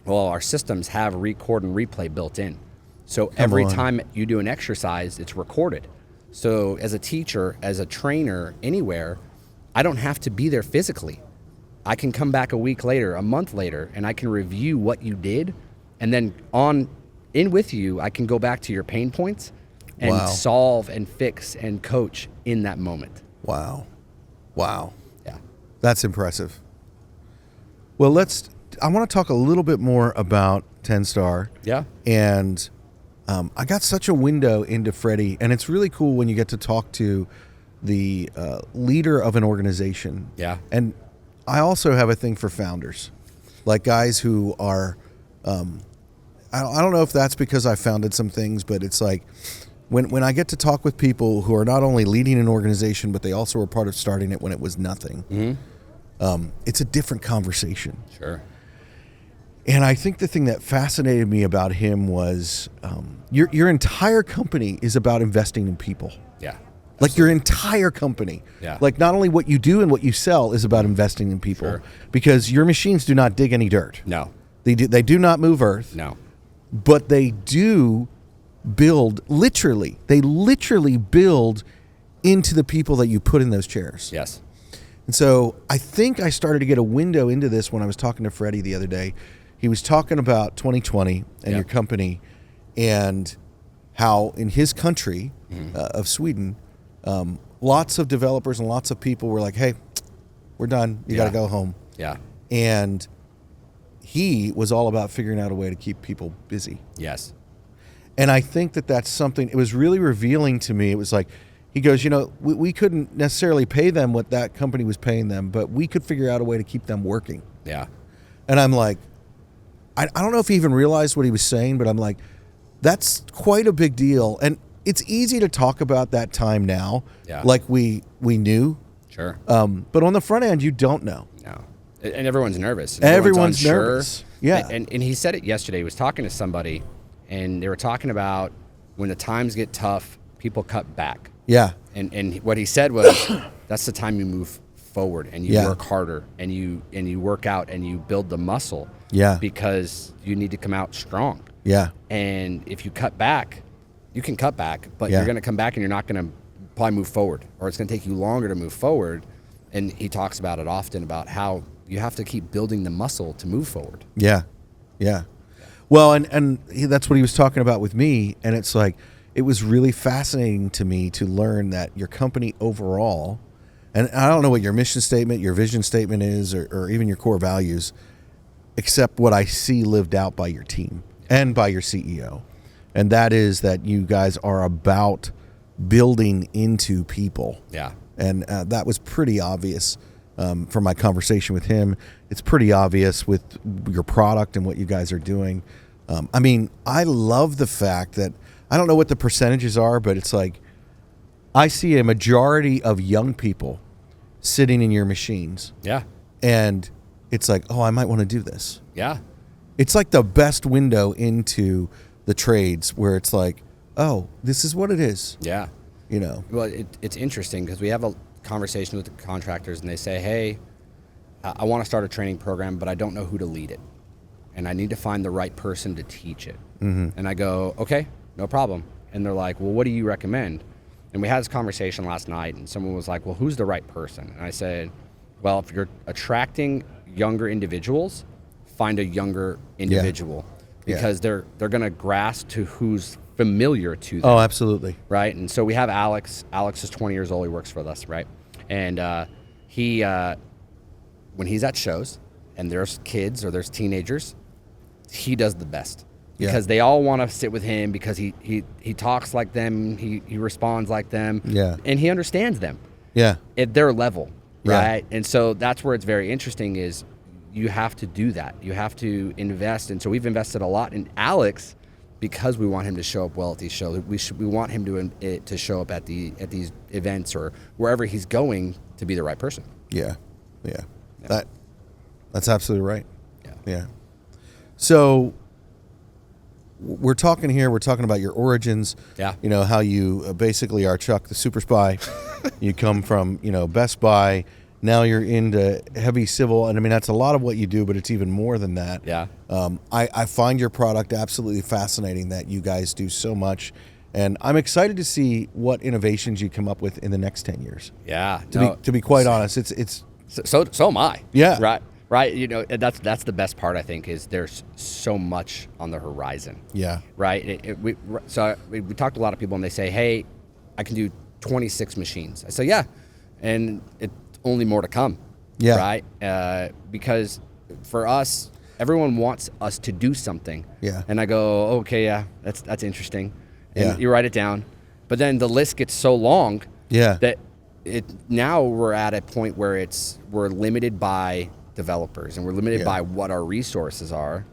Speaker 2: Well, our systems have record and replay built in. So every time you do an exercise, it's recorded. So as a teacher, as a trainer, anywhere, I don't have to be there physically. I can come back a week later, a month later, and I can review what you did. And then in with you, I can go back to your pain points and solve and fix and coach in that moment.
Speaker 1: Wow.
Speaker 2: Yeah.
Speaker 1: That's impressive. Well, I want to talk a little bit more about 10-Star.
Speaker 2: Yeah.
Speaker 1: And I got such a window into Freddie, and it's really cool when you get to talk to the leader of an organization.
Speaker 2: Yeah.
Speaker 1: And I also have a thing for founders, like guys who are, I don't know if that's because I founded some things, but it's like when I get to talk with people who are not only leading an organization, but they also were part of starting it when it was nothing. Mm-hmm. It's a different conversation.
Speaker 2: Sure.
Speaker 1: And I think the thing that fascinated me about him was your entire company is about investing in people.
Speaker 2: Yeah.
Speaker 1: Like your entire company.
Speaker 2: Yeah.
Speaker 1: Like not only what you do and what you sell is about investing in people. Sure. Because your machines do not dig any dirt.
Speaker 2: No.
Speaker 1: They do not move earth.
Speaker 2: No.
Speaker 1: but they do build literally. They literally build into the people that you put in those chairs.
Speaker 2: Yes.
Speaker 1: And so I think I started to get a window into this when I was talking to Freddie the other day. He was talking about 2020 and your company, and how in his country of Sweden, lots of developers and lots of people were like, hey, we're done. You got to go home.
Speaker 2: Yeah.
Speaker 1: And he was all about figuring out a way to keep people busy.
Speaker 2: Yes.
Speaker 1: And I think that that's something, it was really revealing to me. It was like, he goes, we couldn't necessarily pay them what that company was paying them, but we could figure out a way to keep them working.
Speaker 2: Yeah.
Speaker 1: And I'm like, I don't know if he even realized what he was saying, but I'm like, that's quite a big deal. And it's easy to talk about that time now, like we knew.
Speaker 2: Sure.
Speaker 1: But on the front end, you don't know.
Speaker 2: No. And everyone's nervous. And
Speaker 1: everyone's
Speaker 2: unsure.
Speaker 1: nervous. Yeah.
Speaker 2: And he said it yesterday. He was talking to somebody, and they were talking about when the times get tough, people cut back.
Speaker 1: Yeah.
Speaker 2: And what he said was, that's the time you move forward and you work harder and you work out and you build the muscle.
Speaker 1: Yeah.
Speaker 2: Because you need to come out strong.
Speaker 1: Yeah.
Speaker 2: And if you cut back, you can cut back, but you're going to come back and you're not going to probably move forward, or it's going to take you longer to move forward. And he talks about it often, about how you have to keep building the muscle to move forward.
Speaker 1: Yeah. Yeah. Well, and that's what he was talking about with me. And it's like, it was really fascinating to me to learn that your company overall, and I don't know what your mission statement, your vision statement is, or even your core values, except what I see lived out by your team and by your CEO. And that is that you guys are about building into people.
Speaker 2: Yeah.
Speaker 1: And that was pretty obvious from my conversation with him. It's pretty obvious with your product and what you guys are doing. I mean, I love the fact that, I don't know what the percentages are, but it's like, I see a majority of young people sitting in your machines.
Speaker 2: Yeah.
Speaker 1: And it's like, oh, I might want to do this.
Speaker 2: Yeah.
Speaker 1: It's like the best window into the trades, where it's like, oh, this is what it is.
Speaker 2: Yeah. Well, it's interesting because we have a conversation with the contractors and they say, hey, I want to start a training program, but I don't know who to lead it. And I need to find the right person to teach it. Mm-hmm. And I go, okay, no problem. And they're like, well, what do you recommend? And we had this conversation last night, and someone was like, well, who's the right person? And I said, well, if you're attracting younger individuals, find a younger individual, because they're going to grasp to who's familiar to them.
Speaker 1: Oh, absolutely.
Speaker 2: Right. And so we have Alex. Alex is 20 years old. He works for us. Right. And he, when he's at shows and there's kids or there's teenagers, he does the best. Because they all want to sit with him, because he talks like them, he responds like them, and he understands them at their level, right? And so that's where it's very interesting, is you have to do that. You have to invest, and so we've invested a lot in Alex because we want him to show up well at these shows. We want him to show up at these events or wherever he's going to be the right person.
Speaker 1: Yeah. That's absolutely right. Yeah. So we're talking about your origins.
Speaker 2: Yeah.
Speaker 1: How you basically are Chuck the Super Spy. You come from, Best Buy. Now you're into heavy civil. And I mean, that's a lot of what you do, but it's even more than that.
Speaker 2: Yeah.
Speaker 1: I find your product absolutely fascinating, that you guys do so much. And I'm excited to see what innovations you come up with in the next 10 years.
Speaker 2: Yeah.
Speaker 1: To be quite honest, it's
Speaker 2: so am I.
Speaker 1: Yeah.
Speaker 2: Right. That's the best part, I think, is there's so much on the horizon.
Speaker 1: Yeah.
Speaker 2: Right. We talked to a lot of people, and they say, hey, I can do 26 machines. I say, yeah. And it's only more to come. Yeah. Right. Because for us, everyone wants us to do something.
Speaker 1: Yeah.
Speaker 2: And I go, okay, yeah, that's interesting. And you write it down. But then the list gets so long that now we're at a point where we're limited by developers, and we're limited by what our resources are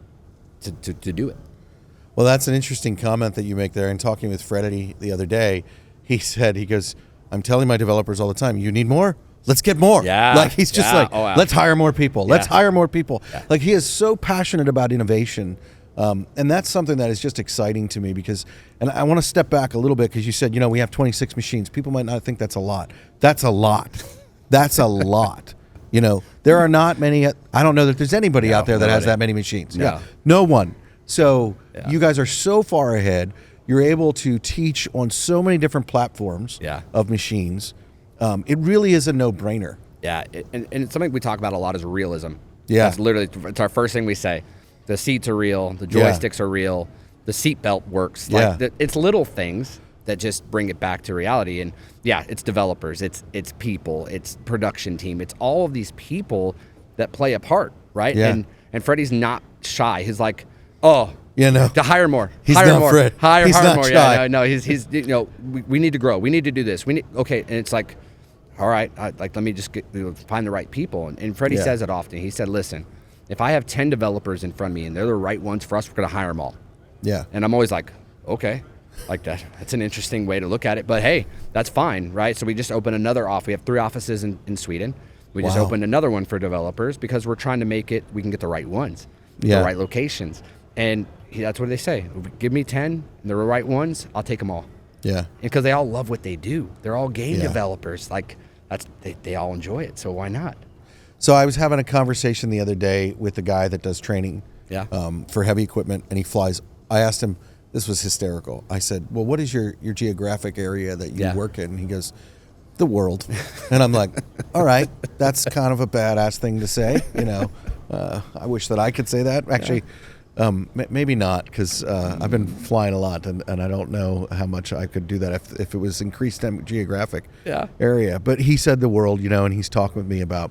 Speaker 2: to do it.
Speaker 1: Well, that's an interesting comment that you make there. And talking with Freddie the other day, he goes, I'm telling my developers all the time, you need more? Let's get more. Yeah. Like, he's just let's hire more people. Let's hire more people. Yeah. Like, he is so passionate about innovation. And that's something that is just exciting to me, because, and I want to step back a little bit, because you said, we have 26 machines. People might not think that's a lot. That's a lot. That's a lot. There are not many. I don't know that there's anybody out there that has that many machines.
Speaker 2: No.
Speaker 1: No one. So you guys are so far ahead. You're able to teach on so many different platforms of machines. It really is a no-brainer.
Speaker 2: Yeah, and it's something we talk about a lot is realism.
Speaker 1: Yeah.
Speaker 2: That's literally, it's our first thing we say. The seats are real. The joysticks are real. The seat belt works. Like it's little things that just bring it back to reality. And yeah, it's developers, it's people, it's production team, it's all of these people that play a part, right?
Speaker 1: Yeah.
Speaker 2: And Freddie's not shy. He's like, oh, to hire more.
Speaker 1: He's
Speaker 2: hire
Speaker 1: not
Speaker 2: more.
Speaker 1: Fred.
Speaker 2: Hire
Speaker 1: He's not
Speaker 2: more.
Speaker 1: shy.
Speaker 2: Yeah, no, he's we need to grow. We need to do this. Okay, and it's like, all right, let me just find the right people. And Freddie says it often. He said, listen, if I have 10 developers in front of me and they're the right ones for us, we're going to hire them all.
Speaker 1: Yeah.
Speaker 2: And I'm always like, okay, like that's an interesting way to look at it. But hey, that's fine, right? So we just opened another office. We have 3 offices in Sweden. We just opened another one for developers because we're trying to make it, we can get the right ones, the right locations. And that's what they say. Give me 10 and they're the right ones, I'll take them all.
Speaker 1: Yeah.
Speaker 2: Because they all love what they do. They're all game developers. Like they all enjoy it. So why not?
Speaker 1: So I was having a conversation the other day with the guy that does training for heavy equipment, and he flies. I asked him, this was hysterical. I said, well, what is your geographic area that you work in? And he goes, the world. And I'm like, all right, that's kind of a badass thing to say. I wish that I could say that. Actually, maybe not, because I've been flying a lot, and I don't know how much I could do that if it was increased geographic area. But he said the world, and he's talking with me about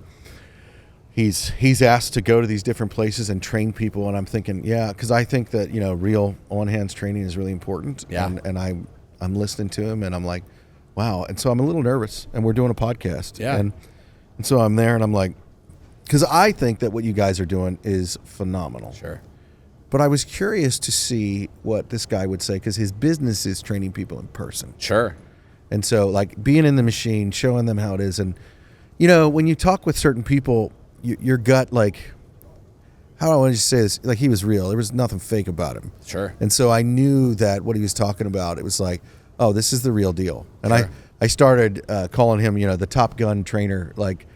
Speaker 1: he's asked to go to these different places and train people, and I'm thinking, because I think that real on-hands training is really important. And I'm listening to him, and I'm like, wow. And so I'm a little nervous, and we're doing a podcast. And so I'm there, and I'm like, because I think that what you guys are doing is phenomenal.
Speaker 2: Sure.
Speaker 1: But I was curious to see what this guy would say, because his business is training people in person.
Speaker 2: Sure.
Speaker 1: And so, like, being in the machine, showing them how it is. And, when you talk with certain people, your gut, like, how do I want to say this? Like, he was real. There was nothing fake about him.
Speaker 2: Sure.
Speaker 1: And so I knew that what he was talking about, it was like, oh, this is the real deal. And I started calling him, the Top Gun trainer. Like,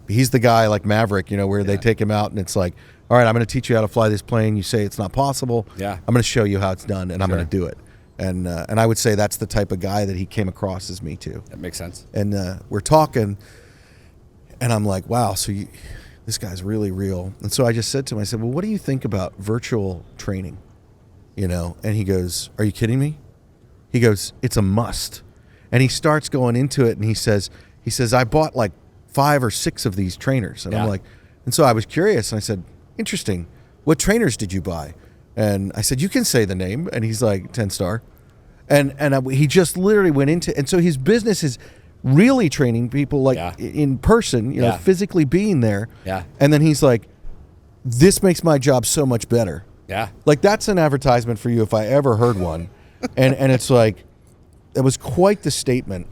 Speaker 1: he's the guy like Maverick, where they take him out and it's like, all right, I'm going to teach you how to fly this plane. You say it's not possible.
Speaker 2: Yeah.
Speaker 1: I'm going to show you how it's done, and I'm going to do it. And I would say that's the type of guy that he came across as me too.
Speaker 2: That makes sense.
Speaker 1: And we're talking, and I'm like, wow, so this guy's really real. And so I just said to him, I said, well, what do you think about virtual training? And he goes, are you kidding me? He goes, it's a must. And he starts going into it, and he says, I bought like 5 or 6 of these trainers. And I'm like, and so I was curious, and I said, interesting. What trainers did you buy? And I said, you can say the name. And he's like, 10-star. And he just literally went into, and so his business is really training people like in person, physically being there.
Speaker 2: Yeah.
Speaker 1: And then he's like, this makes my job so much better.
Speaker 2: Yeah.
Speaker 1: Like, that's an advertisement for you if I ever heard one. and it's like, it was quite the statement.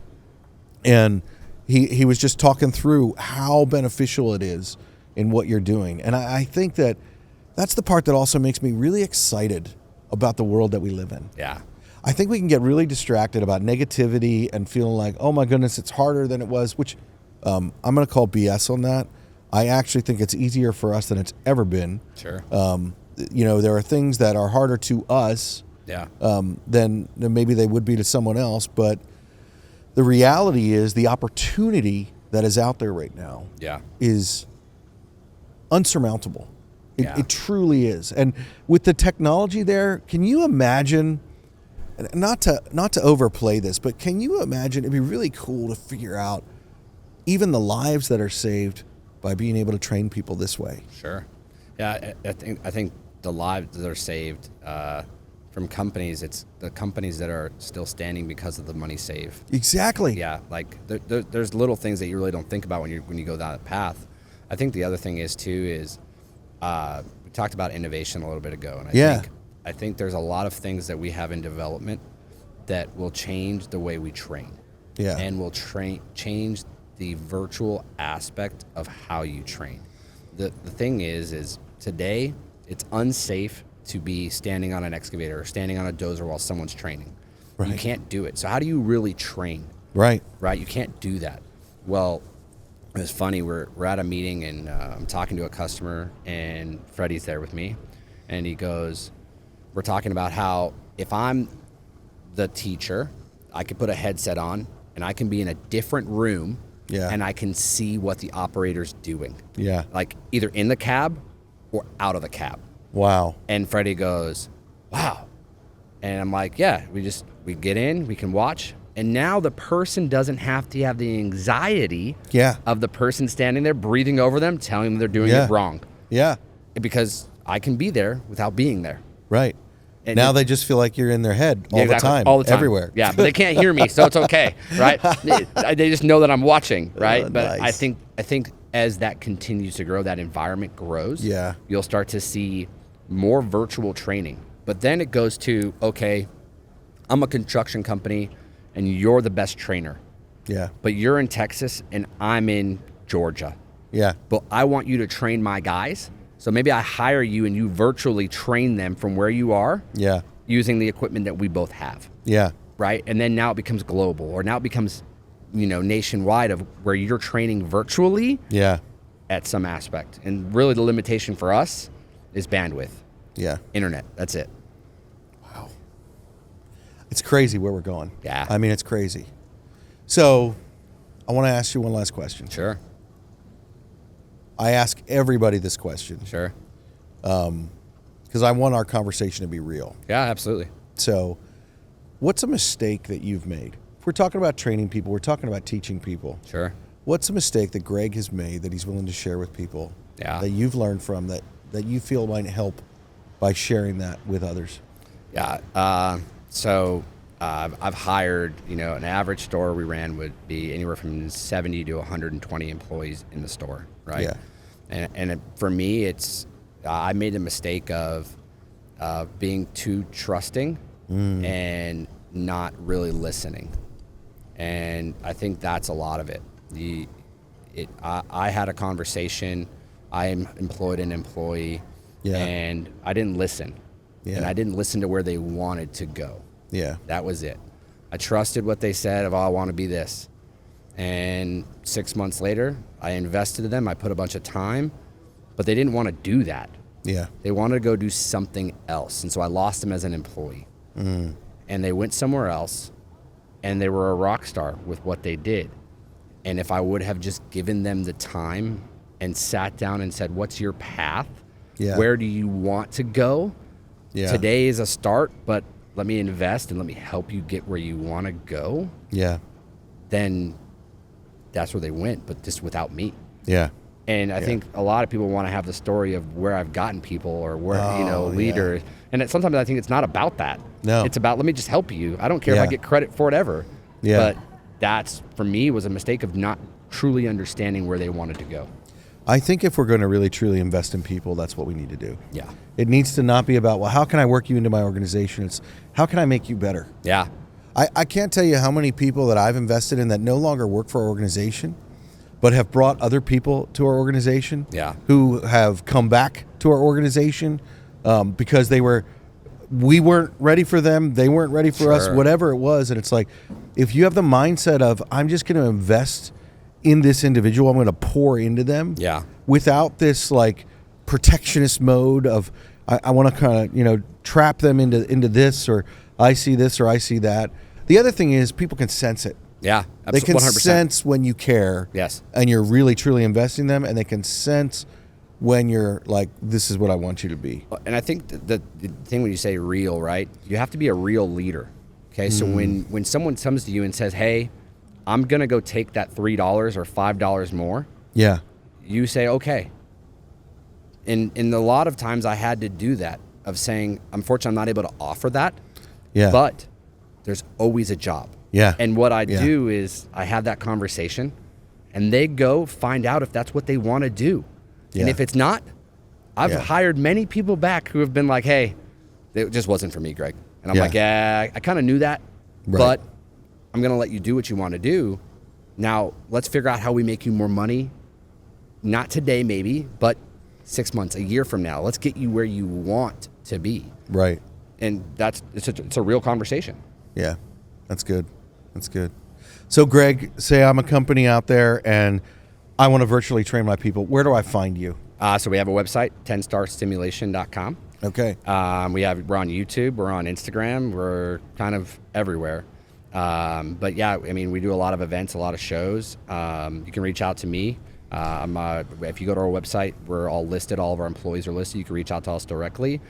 Speaker 1: And he was just talking through how beneficial it is in what you're doing. And I think that that's the part that also makes me really excited about the world that we live in.
Speaker 2: Yeah.
Speaker 1: I think we can get really distracted about negativity and feeling like, oh my goodness, it's harder than it was, which I'm going to call BS on that. I actually think it's easier for us than it's ever been.
Speaker 2: Sure.
Speaker 1: There are things that are harder to us than maybe they would be to someone else. But the reality is the opportunity that is out there right now is unsurmountable. It truly is. And with the technology there, can you imagine, not to overplay this, but can you imagine, it'd be really cool to figure out even the lives that are saved by being able to train people this way.
Speaker 2: Sure. Yeah, I think the lives that are saved from companies, it's the companies that are still standing because of the money saved.
Speaker 1: Exactly.
Speaker 2: Yeah, like there's little things that you really don't think about when you go down that path. I think the other thing is too we talked about innovation a little bit ago, and I think there's a lot of things that we have in development that will change the way we train.
Speaker 1: Yeah.
Speaker 2: And will change the virtual aspect of how you train. The thing is today it's unsafe to be standing on an excavator or standing on a dozer while someone's training. Right. You can't do it. So how do you really train?
Speaker 1: Right.
Speaker 2: Right. You can't do that. Well, it was funny. We're at a meeting, and I'm talking to a customer, and Freddie's there with me, and he goes, we're talking about how if I'm the teacher, I could put a headset on and I can be in a different room and I can see what the operator's doing.
Speaker 1: Yeah.
Speaker 2: Like either in the cab or out of the cab.
Speaker 1: Wow.
Speaker 2: And Freddie goes, wow. And I'm like, yeah, we get in, we can watch. And now the person doesn't have to have the anxiety of the person standing there breathing over them, telling them they're doing it wrong.
Speaker 1: Yeah.
Speaker 2: Because I can be there without being there.
Speaker 1: Right. And now they just feel like you're in their head all the time, everywhere.
Speaker 2: Yeah, but they can't hear me, so it's okay, right? They just know that I'm watching, right? But
Speaker 1: nice.
Speaker 2: I think as that continues to grow, that environment grows.
Speaker 1: Yeah.
Speaker 2: You'll start to see more virtual training. But then it goes to, okay, I'm a construction company and you're the best trainer.
Speaker 1: Yeah.
Speaker 2: But you're in Texas and I'm in Georgia.
Speaker 1: Yeah.
Speaker 2: But I want you to train my guys. So maybe I hire you and you virtually train them from where you are.
Speaker 1: Yeah.
Speaker 2: Using the equipment that we both have.
Speaker 1: Yeah.
Speaker 2: Right? And then now it becomes global, or now it becomes, nationwide, of where you're training virtually.
Speaker 1: Yeah.
Speaker 2: At some aspect. And really the limitation for us is bandwidth.
Speaker 1: Yeah.
Speaker 2: Internet. That's it.
Speaker 1: Wow. It's crazy where we're going.
Speaker 2: Yeah.
Speaker 1: I mean, it's crazy. So I want to ask you one last question.
Speaker 2: Sure.
Speaker 1: I ask everybody this question.
Speaker 2: Sure.
Speaker 1: Because I want our conversation to be real.
Speaker 2: Yeah, absolutely.
Speaker 1: So what's a mistake that you've made? If we're talking about training people, we're talking about teaching people.
Speaker 2: Sure.
Speaker 1: What's a mistake that Greg has made that he's willing to share with people that you've learned from that you feel might help by sharing that with others?
Speaker 2: Yeah. So I've hired, an average store we ran would be anywhere from 70 to 120 employees in the store, right?
Speaker 1: Yeah.
Speaker 2: And for me, it's I made the mistake of being too trusting and not really listening. And I think that's a lot of it. I had a conversation. I employed an employee, and I didn't listen. Yeah. And I didn't listen to where they wanted to go.
Speaker 1: Yeah.
Speaker 2: That was it. I trusted what they said of, I want to be this. And 6 months later, I invested in them. I put a bunch of time, but they didn't want to do that.
Speaker 1: Yeah.
Speaker 2: They wanted to go do something else. And so I lost them as an employee. And they went somewhere else, and they were a rock star with what they did. And if I would have just given them the time and sat down and said, what's your path?
Speaker 1: Yeah.
Speaker 2: Where do you want to go?
Speaker 1: Yeah.
Speaker 2: Today is a start, but let me invest and let me help you get where you want to go.
Speaker 1: Yeah.
Speaker 2: Then that's where they went, but just without me.
Speaker 1: Yeah.
Speaker 2: And I think a lot of people want to have the story of where I've gotten people or where, leaders. And sometimes I think it's not about that.
Speaker 1: No.
Speaker 2: It's about, let me just help you. I don't care if I get credit for it ever.
Speaker 1: Yeah.
Speaker 2: But that's, for me, was a mistake of not truly understanding where they wanted to go.
Speaker 1: I think if we're going to really truly invest in people, that's what we need to do.
Speaker 2: Yeah.
Speaker 1: It needs to not be about, well, how can I work you into my organization? It's how can I make you better?
Speaker 2: Yeah.
Speaker 1: I can't tell you how many people that I've invested in that no longer work for our organization, but have brought other people to our organization.
Speaker 2: Yeah.
Speaker 1: Who have come back to our organization because we weren't ready for them. They weren't ready for us, whatever it was. And it's like, if you have the mindset of, I'm just going to invest in this individual, I'm going to pour into them.
Speaker 2: Yeah.
Speaker 1: Without this like protectionist mode of, I want to kind of, trap them into this, or I see this or I see that. The other thing is people can sense it.
Speaker 2: Yeah, absolutely.
Speaker 1: They can
Speaker 2: 100%.
Speaker 1: sense when you care.
Speaker 2: Yes.
Speaker 1: And you're really, truly investing in them, and they can sense when you're like, this is what I want you to be.
Speaker 2: And I think the thing when you say real, right, you have to be a real leader. Okay, so when someone comes to you and says, hey, I'm going to go take that $3 or $5 more.
Speaker 1: Yeah.
Speaker 2: You say, okay. And a lot of times I had to do that, of saying, unfortunately, I'm not able to offer that.
Speaker 1: Yeah.
Speaker 2: But there's always a job.
Speaker 1: Yeah.
Speaker 2: And what I do is I have that conversation, and they go find out if that's what they want to do.
Speaker 1: Yeah.
Speaker 2: And if it's not, I've hired many people back who have been like, hey, it just wasn't for me, Greg. And I'm like, I kind of knew that, but I'm going to let you do what you want to do. Now, let's figure out how we make you more money. Not today, maybe, but 6 months, a year from now. Let's get you where you want to be.
Speaker 1: Right.
Speaker 2: And it's a real conversation.
Speaker 1: Yeah. That's good. That's good. So, Greg, say I'm a company out there and I want to virtually train my people. Where do I find you?
Speaker 2: So we have a website, 10starstimulation.com.
Speaker 1: Okay.
Speaker 2: We're on YouTube, we're on Instagram, we're kind of everywhere. But yeah, I mean, we do a lot of events, a lot of shows. You can reach out to me. If you go to our website, we're all listed. All of our employees are listed. You can reach out to us directly.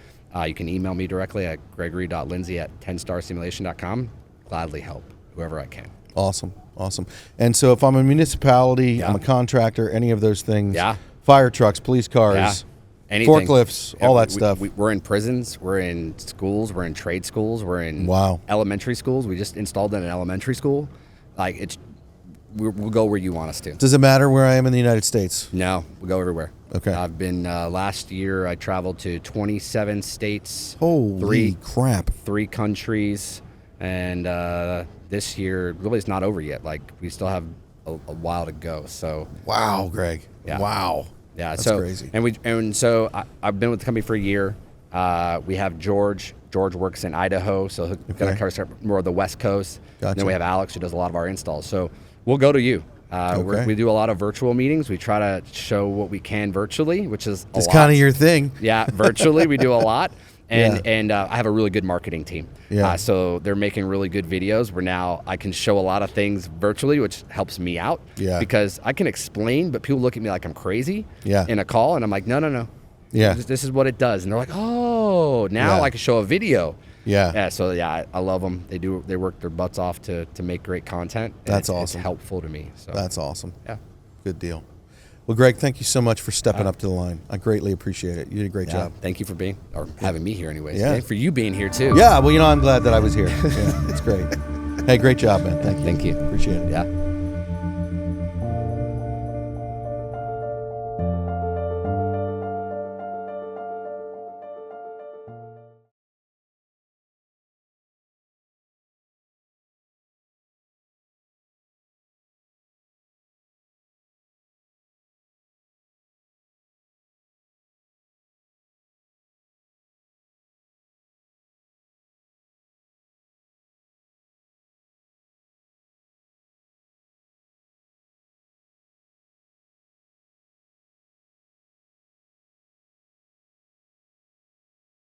Speaker 2: You can email me directly at gregory.lindsay@10starsimulation.com. Gladly help whoever I can.
Speaker 1: Awesome. And so if I'm a municipality, I'm a contractor, any of those things, fire trucks, police cars,
Speaker 2: anything.
Speaker 1: forklifts, all that stuff.
Speaker 2: We're in prisons, we're in schools, we're in trade schools, we're in elementary schools. We just installed in an elementary school. Like we'll go where you want us to.
Speaker 1: Does it matter where I am in the United States?
Speaker 2: No, we go everywhere.
Speaker 1: Okay.
Speaker 2: I've been last year. I traveled to 27 states.
Speaker 1: Holy crap!
Speaker 2: 3 countries, and this year really it's not over yet. Like we still have a while to go. So
Speaker 1: wow, Greg.
Speaker 2: Yeah.
Speaker 1: Wow.
Speaker 2: Yeah,
Speaker 1: that's crazy.
Speaker 2: And so I've been with the company for a year. We have George. George works in Idaho, so he's going to cover more of the West Coast.
Speaker 1: Gotcha.
Speaker 2: And then we have Alex, who does a lot of our installs. So we'll go to you. We do a lot of virtual meetings. We try to show what we can virtually, which is a lot.
Speaker 1: It's kind of your thing.
Speaker 2: Yeah, virtually we do a lot. And I have a really good marketing team.
Speaker 1: Yeah.
Speaker 2: So they're making really good videos where now I can show a lot of things virtually, which helps me out.
Speaker 1: Yeah.
Speaker 2: Because I can explain, but people look at me like I'm crazy in a call, and I'm like, no.
Speaker 1: Yeah.
Speaker 2: This is what it does. And they're like, oh, now I can show a video.
Speaker 1: Yeah.
Speaker 2: So I love them. They work their butts off to make great content.
Speaker 1: That's awesome.
Speaker 2: It's helpful to me. So
Speaker 1: that's awesome.
Speaker 2: Yeah.
Speaker 1: Good deal. Well, Greg, thank you so much for stepping up to the line. I greatly appreciate it. You did a great job.
Speaker 2: Thank you for having me here anyways.
Speaker 1: Yeah.
Speaker 2: And for you being here too.
Speaker 1: Yeah, well, I'm glad that I was here. Yeah, it's great. Hey, great job, man. Thank you.
Speaker 2: Thank you.
Speaker 1: Appreciate it.
Speaker 2: Yeah.